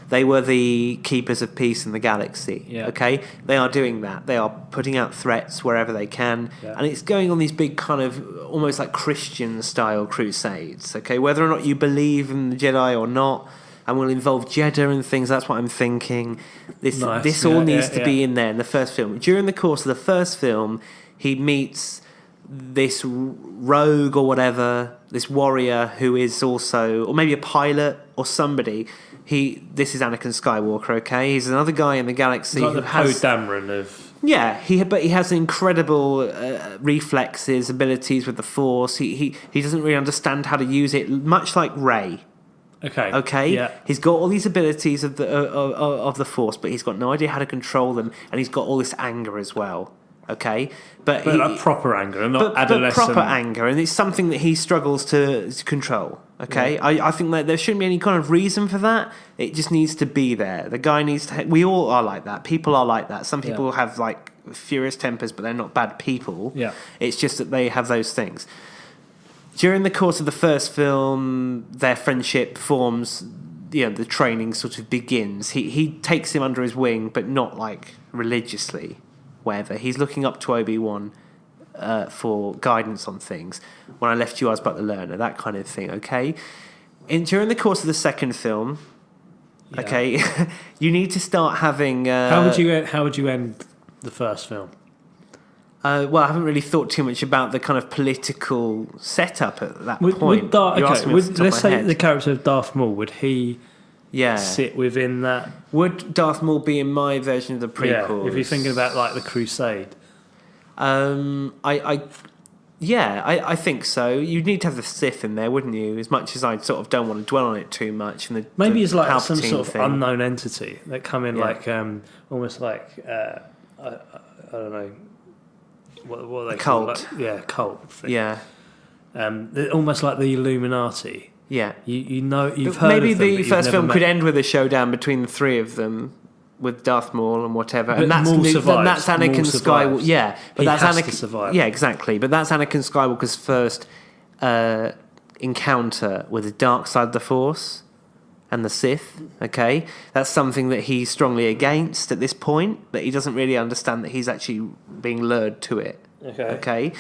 they were the keepers of peace in the galaxy. Yeah. Okay, they are doing that. They are putting out threats wherever they can, and it's going on these big kind of almost like Christian-style crusades. Okay, whether or not you believe in the Jedi or not, and will involve Jeddah and things. That's what I'm thinking. This all needs to be in there in the first film. During the course of the first film, he meets this rogue or whatever, this warrior who is also, or maybe a pilot or somebody. This is Anakin Skywalker. Okay, he's another guy in the galaxy Like who the has Poe Dameron of... Yeah, but he has incredible reflexes, abilities with the Force. He doesn't really understand how to use it, much like Rey. Okay, yeah. He's got all these abilities of the Force, but he's got no idea how to control them, and he's got all this anger as well. Okay, but like proper anger, and not adolescent. But proper anger, and it's something that he struggles to control. Okay, yeah. I think that there shouldn't be any kind of reason for that. It just needs to be there. The guy needs to. We all are like that. People are like that. Some people have like furious tempers, but they're not bad people. Yeah, it's just that they have those things. During the course of the first film, their friendship forms. The training sort of begins. He takes him under his wing, but not like religiously. Wherever he's looking up to Obi-Wan for guidance on things. When I left you, I was but the learner. That kind of thing. Okay. During the course of the second film, okay, you need to start having. How would you end the first film? Well, I haven't really thought too much about the kind of political setup at that point. Let's say the character of Darth Maul, would he sit within that? Would Darth Maul be in my version of the prequels? Yeah, if you're thinking about like the Crusade. I think so. You'd need to have the Sith in there, wouldn't you? As much as I sort of don't want to dwell on it too much. And maybe it's like Palpatine some sort of thing. unknown entity that come in like almost like I don't know. What are they cult? Like, cult thing. Yeah. Almost like the Illuminati. Yeah. You've heard maybe of them, the but you've first never film met could end with a showdown between the three of them with Darth Maul and whatever. But and that's Maul survives. Anakin Skywalker. Yeah. But that's has Anakin to survive. Yeah, exactly. But that's Anakin Skywalker's first encounter with the dark side of the Force and the Sith. Okay? That's something that he's strongly against at this point, that he doesn't really understand that he's actually being lured to it. Okay.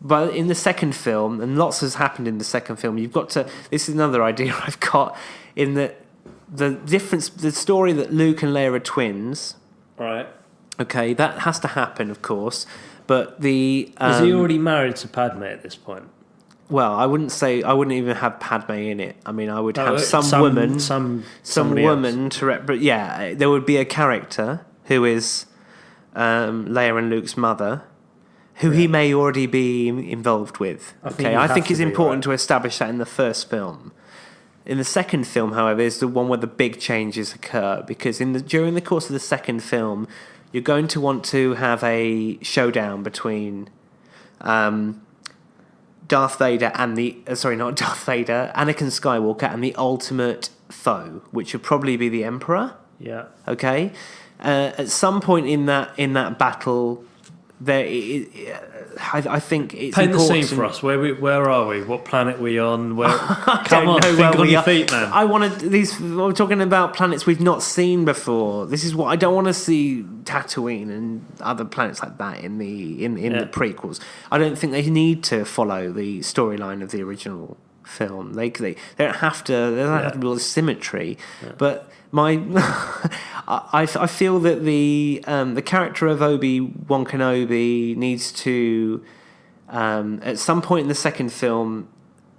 But in the second film, and lots has happened in the second film, you've got to. This is another idea I've got in that the difference, the story that Luke and Leia are twins. Right. Okay, that has to happen, of course. But the is he already married to Padme at this point? Well, I wouldn't even have Padme in it. I mean, I would have some woman to but yeah, there would be a character who is Leia and Luke's mother, who he may already be involved with. I think it's important to establish that in the first film. In the second film, however, is the one where the big changes occur, because during the course of the second film, you're going to want to have a showdown between Darth Vader and not Darth Vader, Anakin Skywalker and the ultimate foe, which would probably be the Emperor. Yeah. Okay. At some point in that battle, I think it's Paint the important. scene for us. Where are we? What planet are we on? Where? I Come don't on, know think where on we your are. feet, man. I want to. We're talking about planets we've not seen before. This is what I don't want to see. Tatooine and other planets like that in the prequels. I don't think they need to follow the storyline of the original film. They don't have to. There doesn't have to be all this symmetry. Yeah. But I feel that the character of Obi-Wan Kenobi needs to at some point in the second film,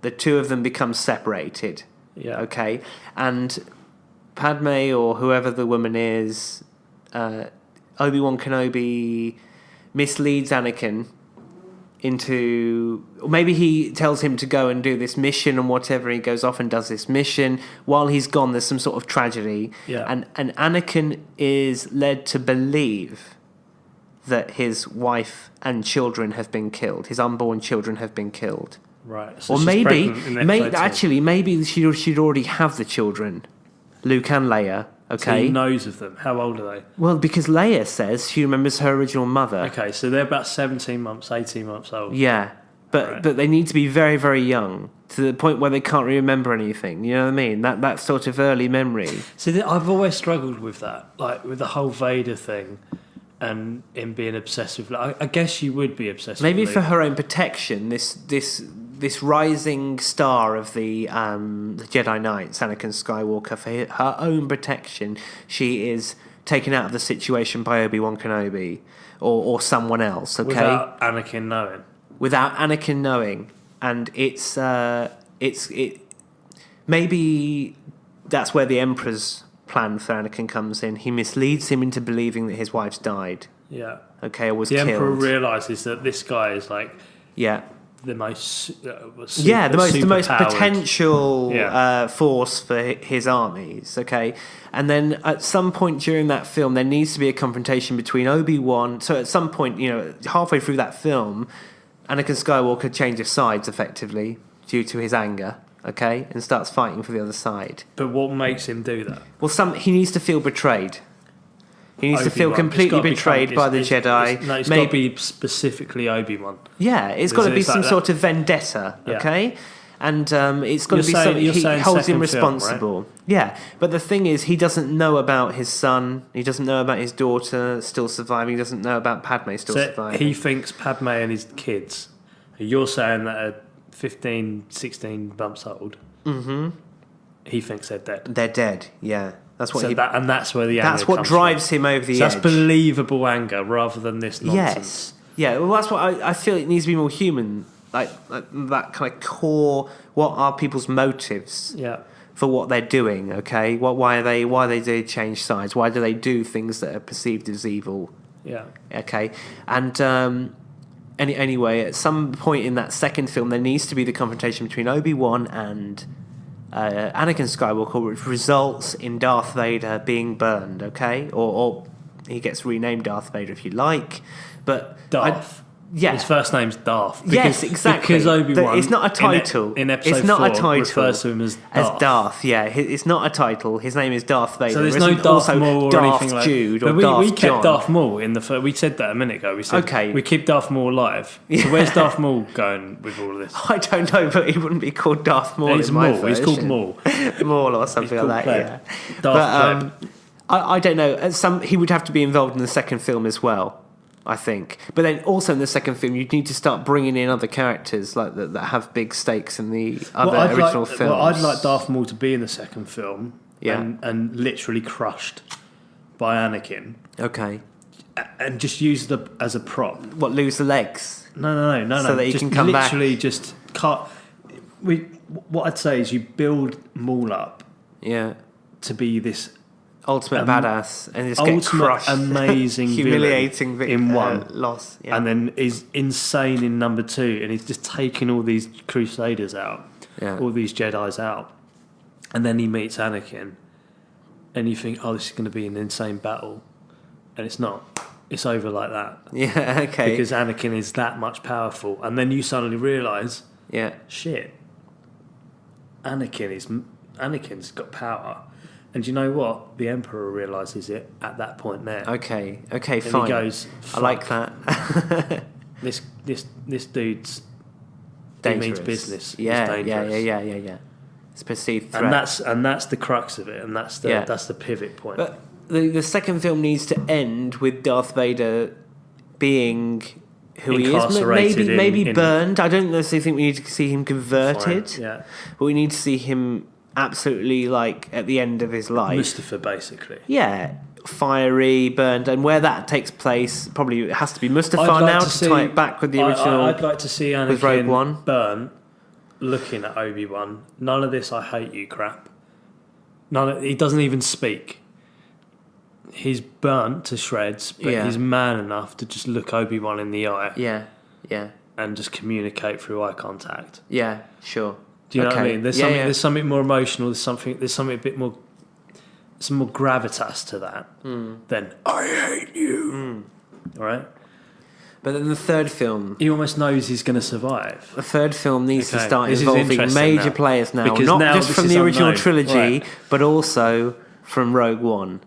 the two of them become separated. Yeah. Okay, and Padme or whoever the woman is, Obi-Wan Kenobi misleads Anakin into, or maybe he tells him to go and do this mission and whatever. He goes off and does this mission. While he's gone, there's some sort of tragedy, and Anakin is led to believe that his wife and children have been killed. His unborn children have been killed. Right. So or she's maybe pregnant she'd already have the children, Luke and Leia. Okay. So he knows of them. How old are they? Well, because Leia says she remembers her original mother. Okay, so they're about 17 months, 18 months old. Yeah, but they need to be very, very young, to the point where they can't remember anything. You know what I mean? That sort of early memory. See, I've always struggled with that, like with the whole Vader thing, and in being obsessed with. I guess you would be obsessed. Maybe with for her own protection, this rising star of the Jedi Knights, Anakin Skywalker, for her own protection, she is taken out of the situation by Obi-Wan Kenobi or someone else. Okay, without Anakin knowing. Without Anakin knowing, and it's maybe that's where the Emperor's plan for Anakin comes in. He misleads him into believing that his wife's died. Yeah. Okay, or was killed. The Emperor realizes that this guy is like. Yeah. The most, the most potential force for his armies. Okay, and then at some point during that film, there needs to be a confrontation between Obi-Wan. So at some point, halfway through that film, Anakin Skywalker changes sides effectively due to his anger. Okay, and starts fighting for the other side. But what makes him do that? Well, he needs to feel betrayed. He needs to feel completely betrayed by the Jedi. It's got to be specifically Obi-Wan. Yeah, it's got to be some sort of vendetta, okay? And it's got to be something he holds him responsible. Right? Yeah, but the thing is, he doesn't know about his son. He doesn't know about his daughter still surviving. He doesn't know about Padme still surviving. He thinks Padme and his kids, you're saying that are 15, 16 months old, he thinks they're dead. They're dead, yeah. That's what and that's where the anger that's what comes drives from. him over the edge. That's believable anger rather than this nonsense. Yes. Yeah, well, that's what I feel. It needs to be more human, like that kind of core. What are people's motives? Yeah. For what they're doing? Okay. Why they do change sides? Why do they do things that are perceived as evil? Yeah. Okay. And anyway, at some point in that second film, there needs to be the confrontation between Obi-Wan and Anakin Skywalker, which results in Darth Vader being burned, okay? Or he gets renamed Darth Vader if you like. But Darth. His first name's Darth. Yes, exactly. Because Obi-Wan... It's not a title. In episode it's not 4, a title. refers to him as Darth. As Darth, yeah. It's not a title. His name is Darth Vader. So there's no Darth Maul or Darth anything like Jude that. Or Darth we kept John. Darth Maul in the first... We said that a minute ago. We said we keep Darth Maul alive. So where's Darth Maul going with all of this? I don't know, but he wouldn't be called Darth Maul. He's Maul. He's called Maul. Maul or something like that, yeah. Darth Pleb. I don't know. He would have to be involved in the second film as well, I think. But then also in the second film, you'd need to start bringing in other characters like that have big stakes in the other original films. Well, I'd like Darth Maul to be in the second film, yeah, and literally crushed by Anakin. Okay. And just use it as a prop. What, lose the legs? No. So that he can come back. Literally just cut. What I'd say is you build Maul up. Yeah. To be this ultimate badass and just get crushed, amazing, humiliating in one loss, yeah. And then is insane in number 2, and he's just taking all these Crusaders out, all these Jedis out, and then he meets Anakin, and you think, oh, this is going to be an insane battle, and it's not. It's over like that. Yeah, okay. Because Anakin is that much powerful, and then you suddenly realise Yeah. shit, Anakin's got power. And you know what? The Emperor realises it at that point there. Okay, And fine. he goes, I like that. this dude's Dangerous. he means business. Yeah, He's yeah, dangerous. yeah. It's a perceived threat. And that's the crux of it, and that's the pivot point. But the second film needs to end with Darth Vader being who he is. Incarcerated Maybe in burned. I don't necessarily think we need to see him converted. Fine, yeah. But we need to see him absolutely like at the end of his life. Mustafa, basically. Yeah. Fiery, burned, and where that takes place, probably it has to be Mustafa now to tie it back with the original. I'd like to see with Rogue One. Anakin burn, looking at Obi-Wan. None of this "I hate you" crap. He doesn't even speak. He's burnt to shreds, but he's man enough to just look Obi-Wan in the eye. Yeah, and just communicate through eye contact. Yeah, sure. Do you know what I mean? There's something more emotional. There's something a bit more. Some more gravitas to that than "I hate you." All right. But then the third film, he almost knows he's going to survive. The third film needs to start This is involving interesting major now. players now, Because not now just this from is the original unknown. trilogy, Right. but also from Rogue One.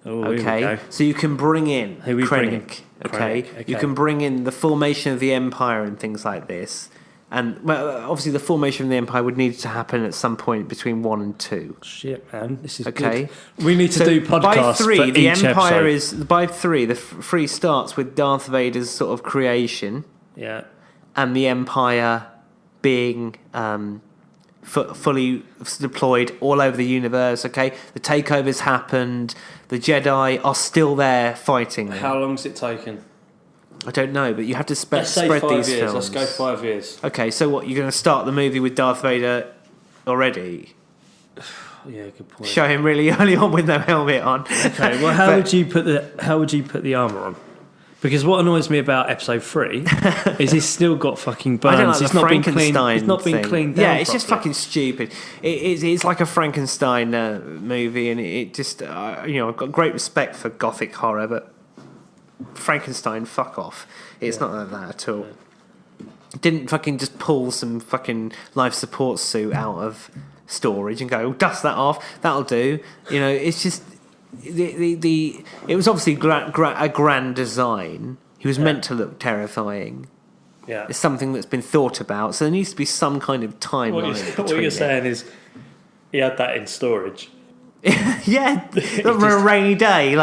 Oh, here we Okay, go. so you can bring in Who we bring in? Krennic. Okay, Krennic, you okay. can bring in the formation of the Empire and things like this. And well, obviously, the formation of the Empire would need to happen at some point between 1 and 2. Shit, man, this is Okay, good. We need to do podcasts by 3, for the each Empire episode. is by 3. The 3 starts with Darth Vader's sort of creation. Yeah. And the Empire being fully deployed all over the universe. Okay, the takeover's happened. The Jedi are still there fighting. How long's it taken? I don't know, but you have to Let's say spread 5 these years. films. Let's go 5 years. Okay, so what? You're going to start the movie with Darth Vader already? Yeah, good point. Show him really early on with no helmet on. Okay, well, how would you put the armor on? Because what annoys me about episode 3 is he's still got fucking burns. I don't like It's the not been cleaned. Frankenstein It's not been thing. cleaned down. Yeah, it's just properly. fucking stupid. It's like a Frankenstein movie, and it just I've got great respect for gothic horror, but Frankenstein, fuck off. It's not like that at all. Didn't fucking just pull some fucking life support suit out of storage and go, dust that off. That'll do. It's just it was obviously a grand design. He was meant to look terrifying. Yeah. It's something that's been thought about, so there needs to be some kind of timeline. What you're saying is he had that in storage. Yeah, for a rainy day.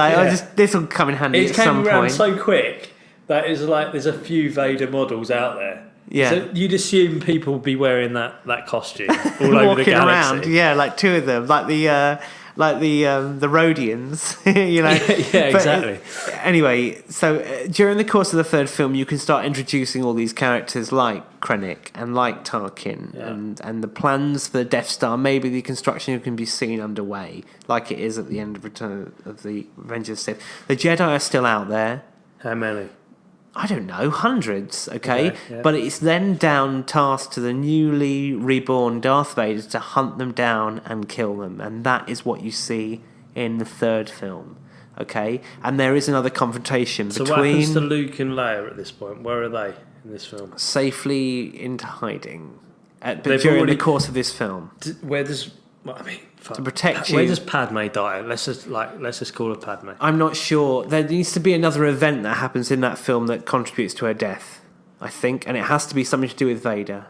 This will come in handy It at some came around point. so quick that it's like there's a few Vader models out there. Yeah. So you'd assume people would be wearing that costume all over the Walking galaxy. around, yeah, like 2 of them, like the Rhodians, Yeah, exactly. Anyway, so during the course of the third film, you can start introducing all these characters like Krennic and like Tarkin, and the plans for the Death Star. Maybe the construction can be seen underway, like it is at the end of Return of the Revenge of the Sith. The Jedi are still out there. How many? I don't know, hundreds, okay? Yeah. But it's then down task to the newly reborn Darth Vader to hunt them down and kill them. And that is what you see in the third film, okay? And there is another confrontation So between... what happens to Luke and Leia at this point? Where are they in this film? Safely into hiding but They've during already- the course of this film. Where does... Well, I mean... fuck. To protect you. Where does Padme die? Let's just call her Padme. I'm not sure. There needs to be another event that happens in that film that contributes to her death, I think. And it has to be something to do with Vader.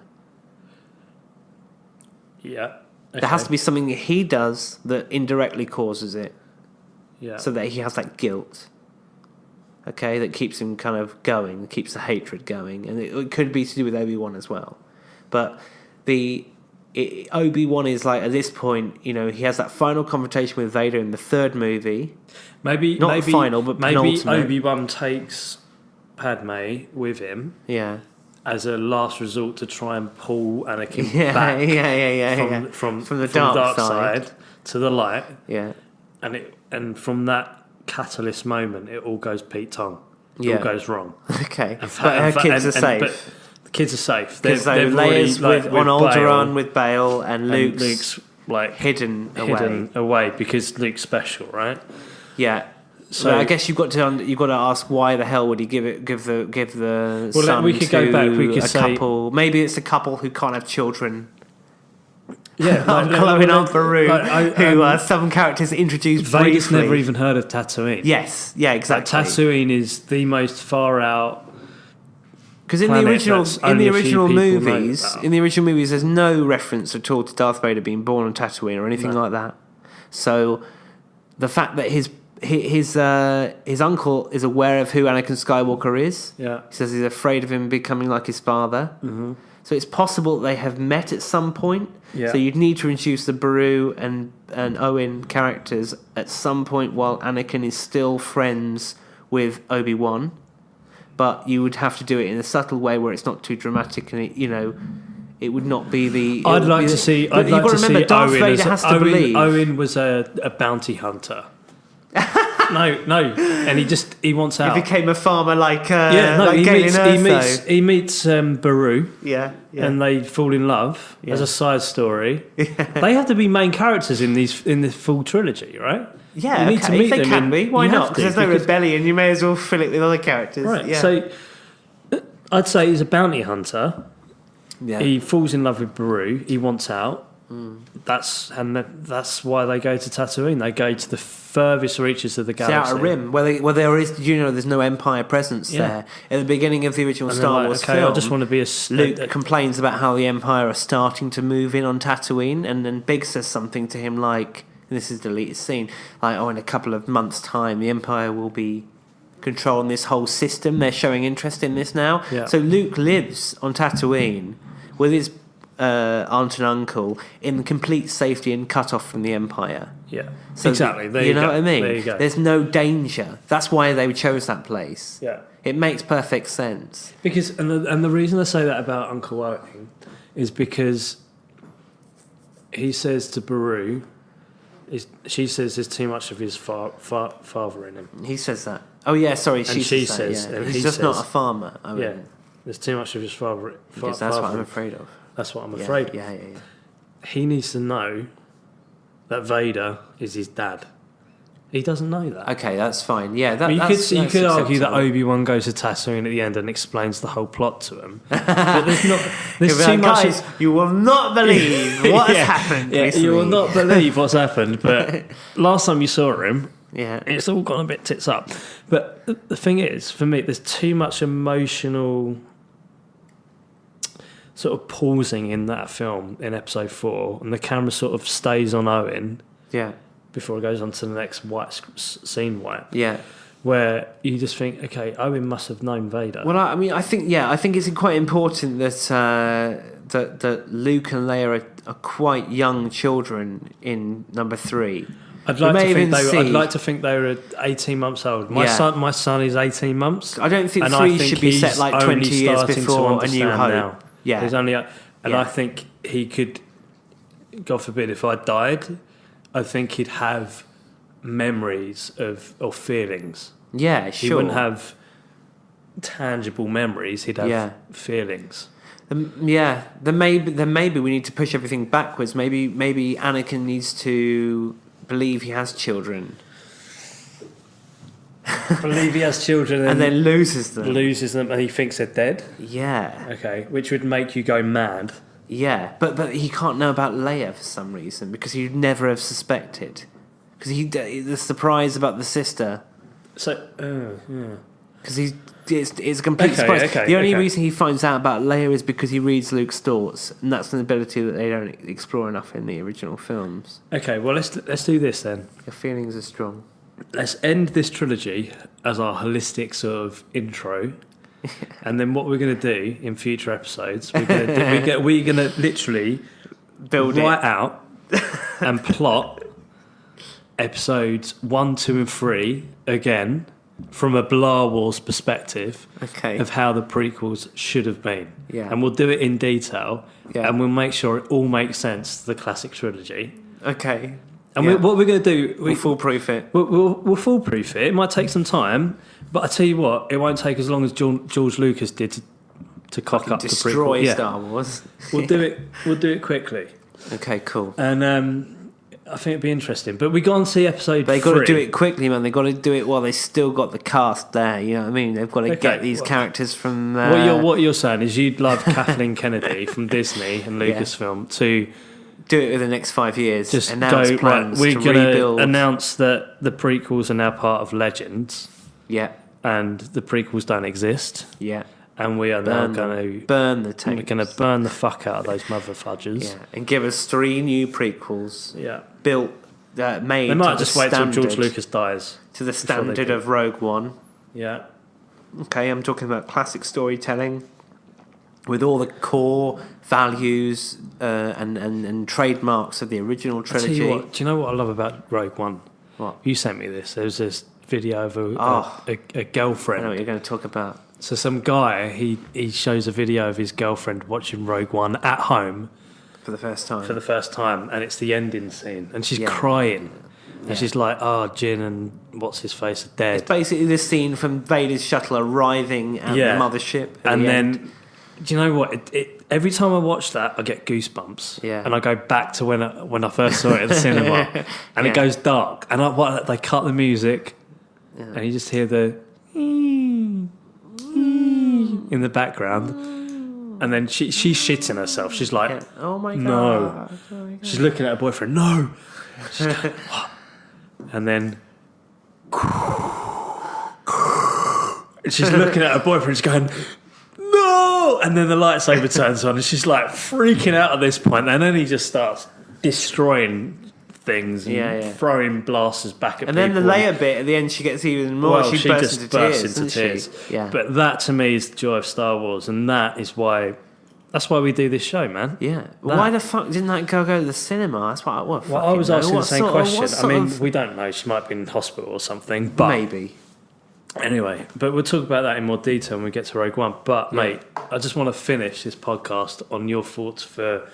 Yeah. Okay. There has to be something that he does that indirectly causes it, Yeah. so that he has that guilt, okay, that keeps him kind of going, that keeps the hatred going, and it could be to do with Obi-Wan as well. But Obi-Wan is like, at this point, he has that final confrontation with Vader in the third movie. Maybe final, but maybe penultimate. Obi-Wan takes Padme with him Yeah. as a last resort to try and pull Anakin Yeah, back yeah. from the dark side to the light, Yeah. and from that catalyst moment, it all goes Pete Tong. It Yeah. all goes wrong. Okay. And But her kids are safe. But the kids are safe. Because They've Leia's already, on Alderaan Bale, with Bale, and Luke's like hidden away because Luke's special, right? Yeah. So I guess you've got to ask why the hell would he give the son we could to go back. We could a say couple? Maybe it's a couple who can't have children. yeah, Chloe and Beru, who some characters introduced Vegas briefly. never even heard of Tatooine. Yes, yeah, exactly. Tatooine is the most far out. Because in the original movies, movies, there's no reference at all to Darth Vader being born on Tatooine or anything like that. So the fact that his uncle is aware of who Anakin Skywalker is, he says he's afraid of him becoming like his father. Mm-hmm. So it's possible that they have met at some point. Yeah. So you'd need to introduce the Beru and Owen characters at some point while Anakin is still friends with Obi-Wan. But you would have to do it in a subtle way where it's not too dramatic, and it would not be the. I'd like to see. I'd like to see Darth Owen. Vader has to believe. Owen was a bounty hunter. no, and he wants out. He became a farmer like Galen Erso. He meets Beru. Yeah. And they fall in love as a side story. Yeah. They have to be main characters in the full trilogy, right? Yeah, you need to meet they them can be. Why not? Because there's no rebellion. You may as well fill it with other characters. Right. Yeah. So I'd say he's a bounty hunter. Yeah. He falls in love with Beru. He wants out. That's why they go to Tatooine. They go to the furthest reaches of the galaxy. It's Outer Rim, where there is. There's no Empire presence there. At the beginning of the original Star Wars film, I just want to be Luke complains about how the Empire are starting to move in on Tatooine, and then Big says something to him like, and this is the deleted scene, like, in a couple of months' time, the Empire will be controlling this whole system. They're showing interest in this now. Yeah. So Luke lives on Tatooine with his aunt and uncle in complete safety and cut off from the Empire. Yeah, so exactly. There you know go. what I mean? There you go. There's no danger. That's why they chose that place. Yeah, it makes perfect sense. Because and the reason I say that about Uncle Owen is because he says to Beru, she says there's too much of his father in him. He says that. Oh yeah, sorry. She says that, yeah. He's just not a farmer. Yeah, there's too much of his father. Because that's what I'm afraid of. That's what I'm afraid of. Yeah. He needs to know that Vader is his dad. He doesn't know that. Okay, that's fine. Yeah, you could argue that Obi-Wan goes to Tatooine at the end and explains the whole plot to him. But there's too much. Guys, you will not believe what has happened. Yeah, you will not believe what's happened. But last time you saw him, it's all gone a bit tits up. But the thing is, for me, there's too much emotional sort of pausing in that film in episode 4, and the camera sort of stays on Owen. Yeah. Before it goes on to the next scene wipe. Yeah. Where you just think, okay, Owen must have known Vader. Well, I think it's quite important that that Luke and Leia are quite young children in number 3. I'd like to think they were 18 months old. My son is 18 months. I don't think 3 should be set like 20 years before A New Hope. Now. Yeah. He's only, I think he could, God forbid, if I died, I think he'd have memories or feelings. Yeah, sure. He wouldn't have tangible memories. He'd have feelings. Then maybe we need to push everything backwards. Maybe Anakin needs to believe he has children. Believe he has children and then loses them. And he thinks they're dead. Yeah. Okay, which would make you go mad. Yeah, but he can't know about Leia for some reason because he'd never have suspected. Because the surprise about the sister. So, because it's a complete surprise. The only reason he finds out about Leia is because he reads Luke's thoughts, and that's an ability that they don't explore enough in the original films. Okay, well let's do this then. Your feelings are strong. Let's end this trilogy as our holistic sort of intro. And then what we're going to do in future episodes, we're going to literally write out and plot episodes 1, 2, and 3 again from a Blah Wars perspective of how the prequels should have been. Yeah. And we'll do it in detail, and we'll make sure it all makes sense to the classic trilogy. Okay. And what we're going to do... We'll foolproof it. We'll foolproof it. It might take some time, but I tell you what, it won't take as long as George Lucas did to cock up the prequel. Destroy Star Wars. We'll do it quickly. Okay, cool. And I think it'd be interesting. But we go and see episode. They got 3. to do it quickly, man. They got to do it while they still got the cast there. You know what I mean? They've got to get these characters from. What you're saying is you'd love Kathleen Kennedy from Disney and Lucasfilm to do it within the next 5 years. just announce go plans right. We're to going to rebuild. announce that the prequels are now part of Legends, Yeah, and the prequels don't exist, yeah. and we are now going to burn the tapes. We're going to burn the fuck out of those motherfudgers. Yeah, and give us 3 new prequels. Yeah. Built, made. They might to just the wait till George standard- Lucas dies. to the before they standard do. of Rogue One. Yeah. Okay, I'm talking about classic storytelling with all the core values and trademarks of the original I'll tell trilogy. you what, do you know what I love about Rogue One? What? You sent me this. There was this video of a I girlfriend. know what you're going to talk about. So some guy, he shows a video of his girlfriend watching Rogue One at home For the first time. for the first time, and it's the ending scene, and she's Yeah. crying. And she's like, oh, Jin and what's-his-face are dead. It's basically this scene from Vader's shuttle arriving at Yeah. the mothership. And then, do you know what? Every time I watch that, I get goosebumps. Yeah. And I go back to when I first saw it at the cinema, and Yeah. it goes dark. And they cut the music, and you just hear the in the background. And then she's shitting herself. She's like, Yeah. Oh my god. no. Oh my God. She's looking at her boyfriend. No. She's going, what? And then she's looking at her boyfriend. She's going, no. And then the lightsaber turns on, and she's like freaking out at this point. And then he just starts destroying things and throwing blasters back at And people. then the Leia bit at the end, she gets even more. Well, she bursts into tears. doesn't she? Yeah. But that to me is the joy of Star Wars, and that's why we do this show, man. Yeah. Why the fuck didn't that girl go to the cinema? That's what I Well, I was asking the same question. I mean, of, we don't know. She might be in hospital or something. But maybe. anyway, but we'll talk about that in more detail when we get to Rogue One. But mate, I just want to finish this podcast on your thoughts for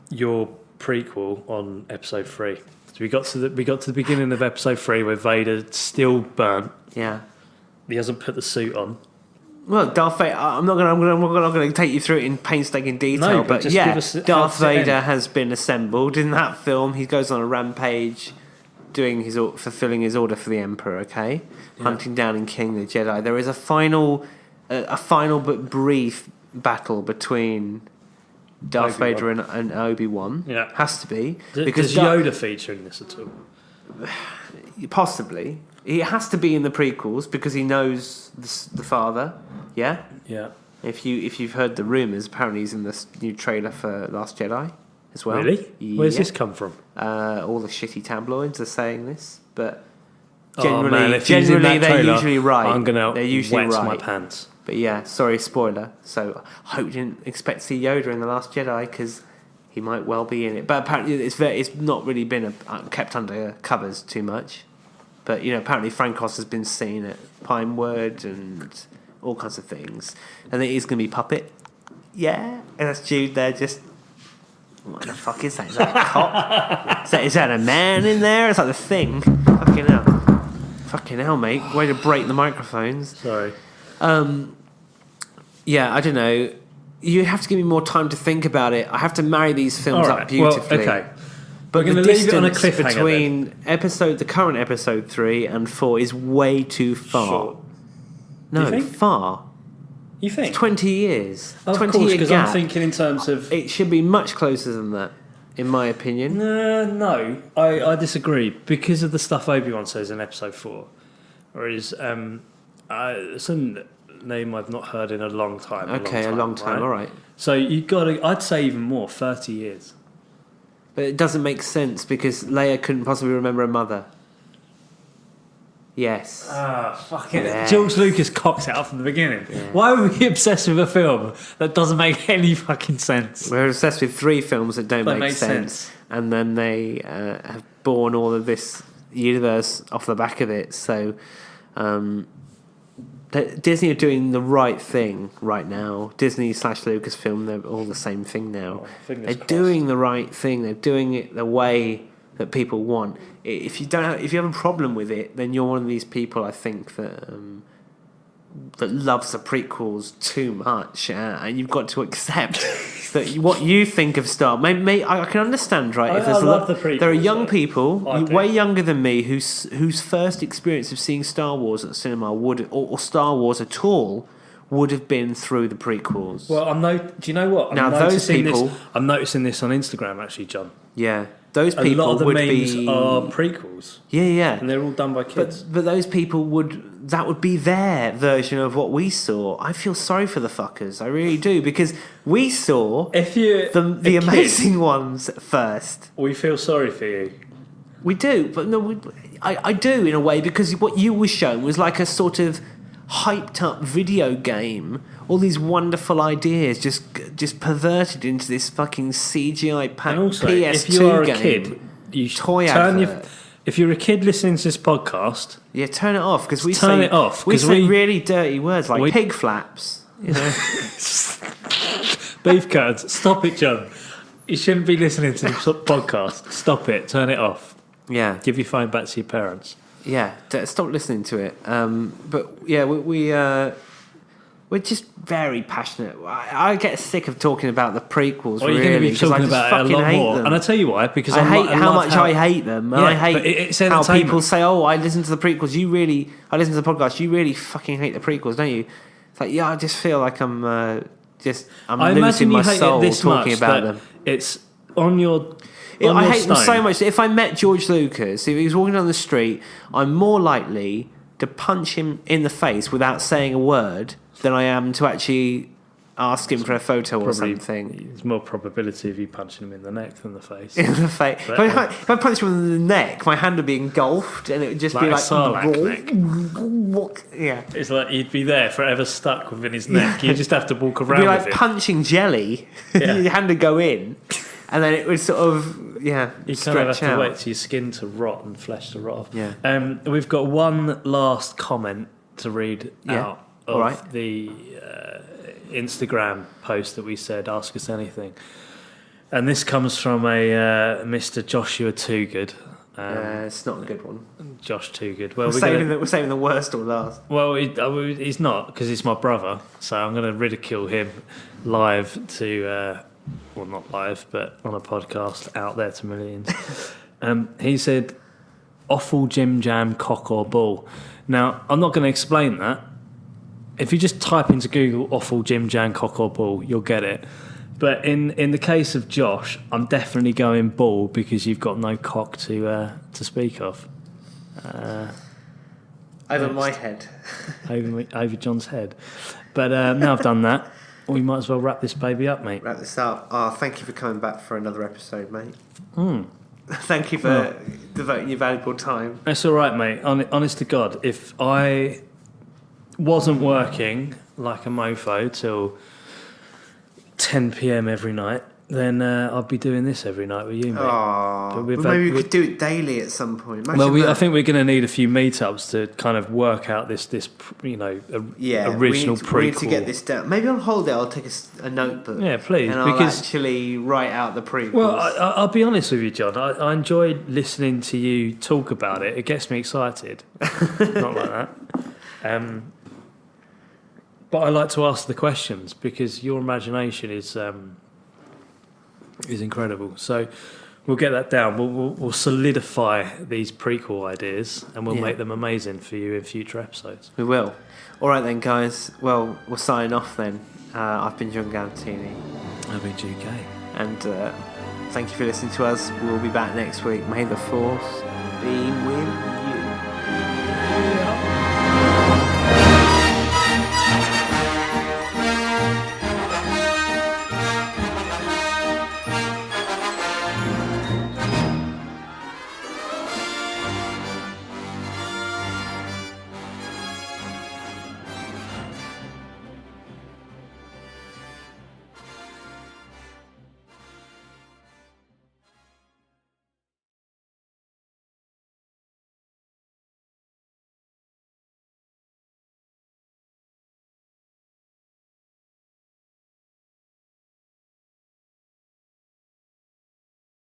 your prequel on Episode 3. So we got to the beginning of Episode 3 where Vader's still burnt. Yeah. He hasn't put the suit on. Well, Darth Vader. I'm not going to take you through it in painstaking detail, No, but just yeah, give us how Darth does it end? Vader has been assembled in that film. He goes on a rampage, fulfilling his order for the Emperor. Okay, hunting down and killing the Jedi. There is a final but brief battle between Darth Vader and Obi-Wan. Yeah. Has to be Does Yoda feature in this at all? possibly. He has to be in the prequels because he knows the father. Yeah. Yeah. If you've heard the rumours, apparently he's in this new trailer for Last Jedi as well. Really? Where's Yeah. this come from? All the shitty tabloids are saying this, but Oh, generally, man, if he's in that they're trailer, usually right. I'm gonna they're usually wet right. my pants. But yeah, sorry, spoiler. So I hope you didn't expect to see Yoda in the Last Jedi because he might well be in it. But apparently, it's not really been kept under covers too much. But apparently Frankos has been seen at Pinewood and all kinds of things, and it is going to be puppet. Yeah, and that's Jude there. Just what the fuck is that? Is that a cop? Is that a man in there? It's like the Thing. Fucking hell, mate! Way to break the microphones. Sorry. Yeah, I don't know. You have to give me more time to think about it. I have to marry these films All right. up beautifully. Well, okay. But We're the gonna leave it on a distance cliffhanger between the current episode 3 and 4 is way too far. Short. No, You think? far. You think? 20 years. Of 20 course, year because gap. I'm thinking in terms of... It should be much closer than that, in my opinion. No, I disagree. Because of the stuff Obi-Wan says in Episode 4. Whereas, it's a name I've not heard in a long time. Okay, a long time, right? all right. So you've got to... I'd say even more, 30 years. But it doesn't make sense because Leia couldn't possibly remember her mother. Yes. Fucking Yeah. George Lucas cocks it up from the beginning. Why are we obsessed with a film that doesn't make any fucking sense? We're obsessed with 3 films that don't That make make sense. sense. And then they have born all of this universe off the back of it. So Disney are doing the right thing right now. Disney / Lucasfilm, they're all the same thing now. fingers They're crossed. doing the right thing. They're doing it the way that people want. If you have a problem with it, then you're one of these people. I think that that loves the prequels too much, and you've got to accept that what you think of Star. Maybe I can understand, right? I love the prequels, there are young though. people, I do. way younger than me, whose first experience of seeing Star Wars at the cinema or Star Wars at all would have been through the prequels. Well, do you know what? Now, those people... I'm noticing this on Instagram, actually, John. Yeah, those A people lot of the would memes be... are prequels. Yeah. And they're all done by kids. But those people that would be their version of what we saw. I feel sorry for the fuckers. I really do, because we saw the amazing ones first. We feel sorry for you. We do, but no, I do in a way, because what you were shown was like a sort of hyped up video game. All these wonderful ideas just perverted into this fucking CGI And also, PS2 if you are a game. kid, you should Toy turn advert. if you're a kid listening to this podcast, Yeah, turn it off, because we turn say it off, We 'cause say we- really dirty words like pig flaps. You know, beef curds, stop it, John. You shouldn't be listening to this podcast. Stop it. Turn it off. yeah, Give your phone back to your parents. yeah. Stop listening to it. But yeah, we're just very passionate. I get sick of talking about the prequels. Well, you're going to be 'cause I talking just about it a fucking lot hate more. them. And I tell you why, because I hate how love much I hate them, and Yeah, I hate but it's how entertainment. people say, "Oh, I listen to the prequels." I listen to the podcast. You really fucking hate the prequels, don't you? It's like, yeah, I just feel like I'm I losing imagine my you hate soul it this talking much about that them. it's on your. I hate them stone. so much that if I met George Lucas, if he was walking down the street, I'm more likely to punch him in the face without saying a word than I am to actually ask him for a photo or something. There's more probability of you punching him in the neck than the face. In the face. But, If I punched him in the neck, my hand would be engulfed, and it would just Like be a like sarlacc neck. Yeah. It's like you'd be there forever stuck within his neck. You just have to walk It'd around be with like it. punching jelly. Yeah. Your hand would go in, and then it would sort of You kind of stretch have to out. wait for your skin to rot and flesh to rot off. Yeah. We've got one last comment to read out of All right. the Instagram post that we said, ask us anything. And this comes from a Mr. Joshua Toogood. It's not a good one. Josh Toogood. Well, We're saving the worst or last. well, he's not, because he's my brother. So I'm going to ridicule him live to... well, not live, but on a podcast out there to millions. He said, "Offal, Jim Jam, cock or bull." Now, I'm not going to explain that. If you just type into Google "Offal, Jim Jam, cock or bull," you'll get it. But in the case of Josh, I'm definitely going bull, because you've got no cock to speak of. Over my head. over John's head. But now I've done that, we might as well wrap this baby up, mate. Wrap this up. Oh, thank you for coming back for another episode, mate. Thank you for devoting your valuable time. It's all right, mate. Honest to God, if I wasn't working like a mofo till 10 p.m. every night, then I'd be doing this every night with you, mate. Oh, But maybe we could do it daily at some point. Imagine Well, I that. think we're going to need a few meetups to kind of work out this original prequel. We need to get this down. Maybe on holiday I'll take a notebook. Yeah, please, and I'll because- actually write out the prequels. Well, I'll be honest with you, John. I enjoy listening to you talk about it. It gets me excited. Not like that. But I like to ask the questions, because your imagination is incredible. So we'll get that down. We'll solidify these prequel ideas, and we'll make them amazing for you in future episodes. We will. All right then, guys. Well, we'll sign off then. I've been John Gantini. I've been Jude Gay. And thank you for listening to us. We'll be back next week. May the Force be with you.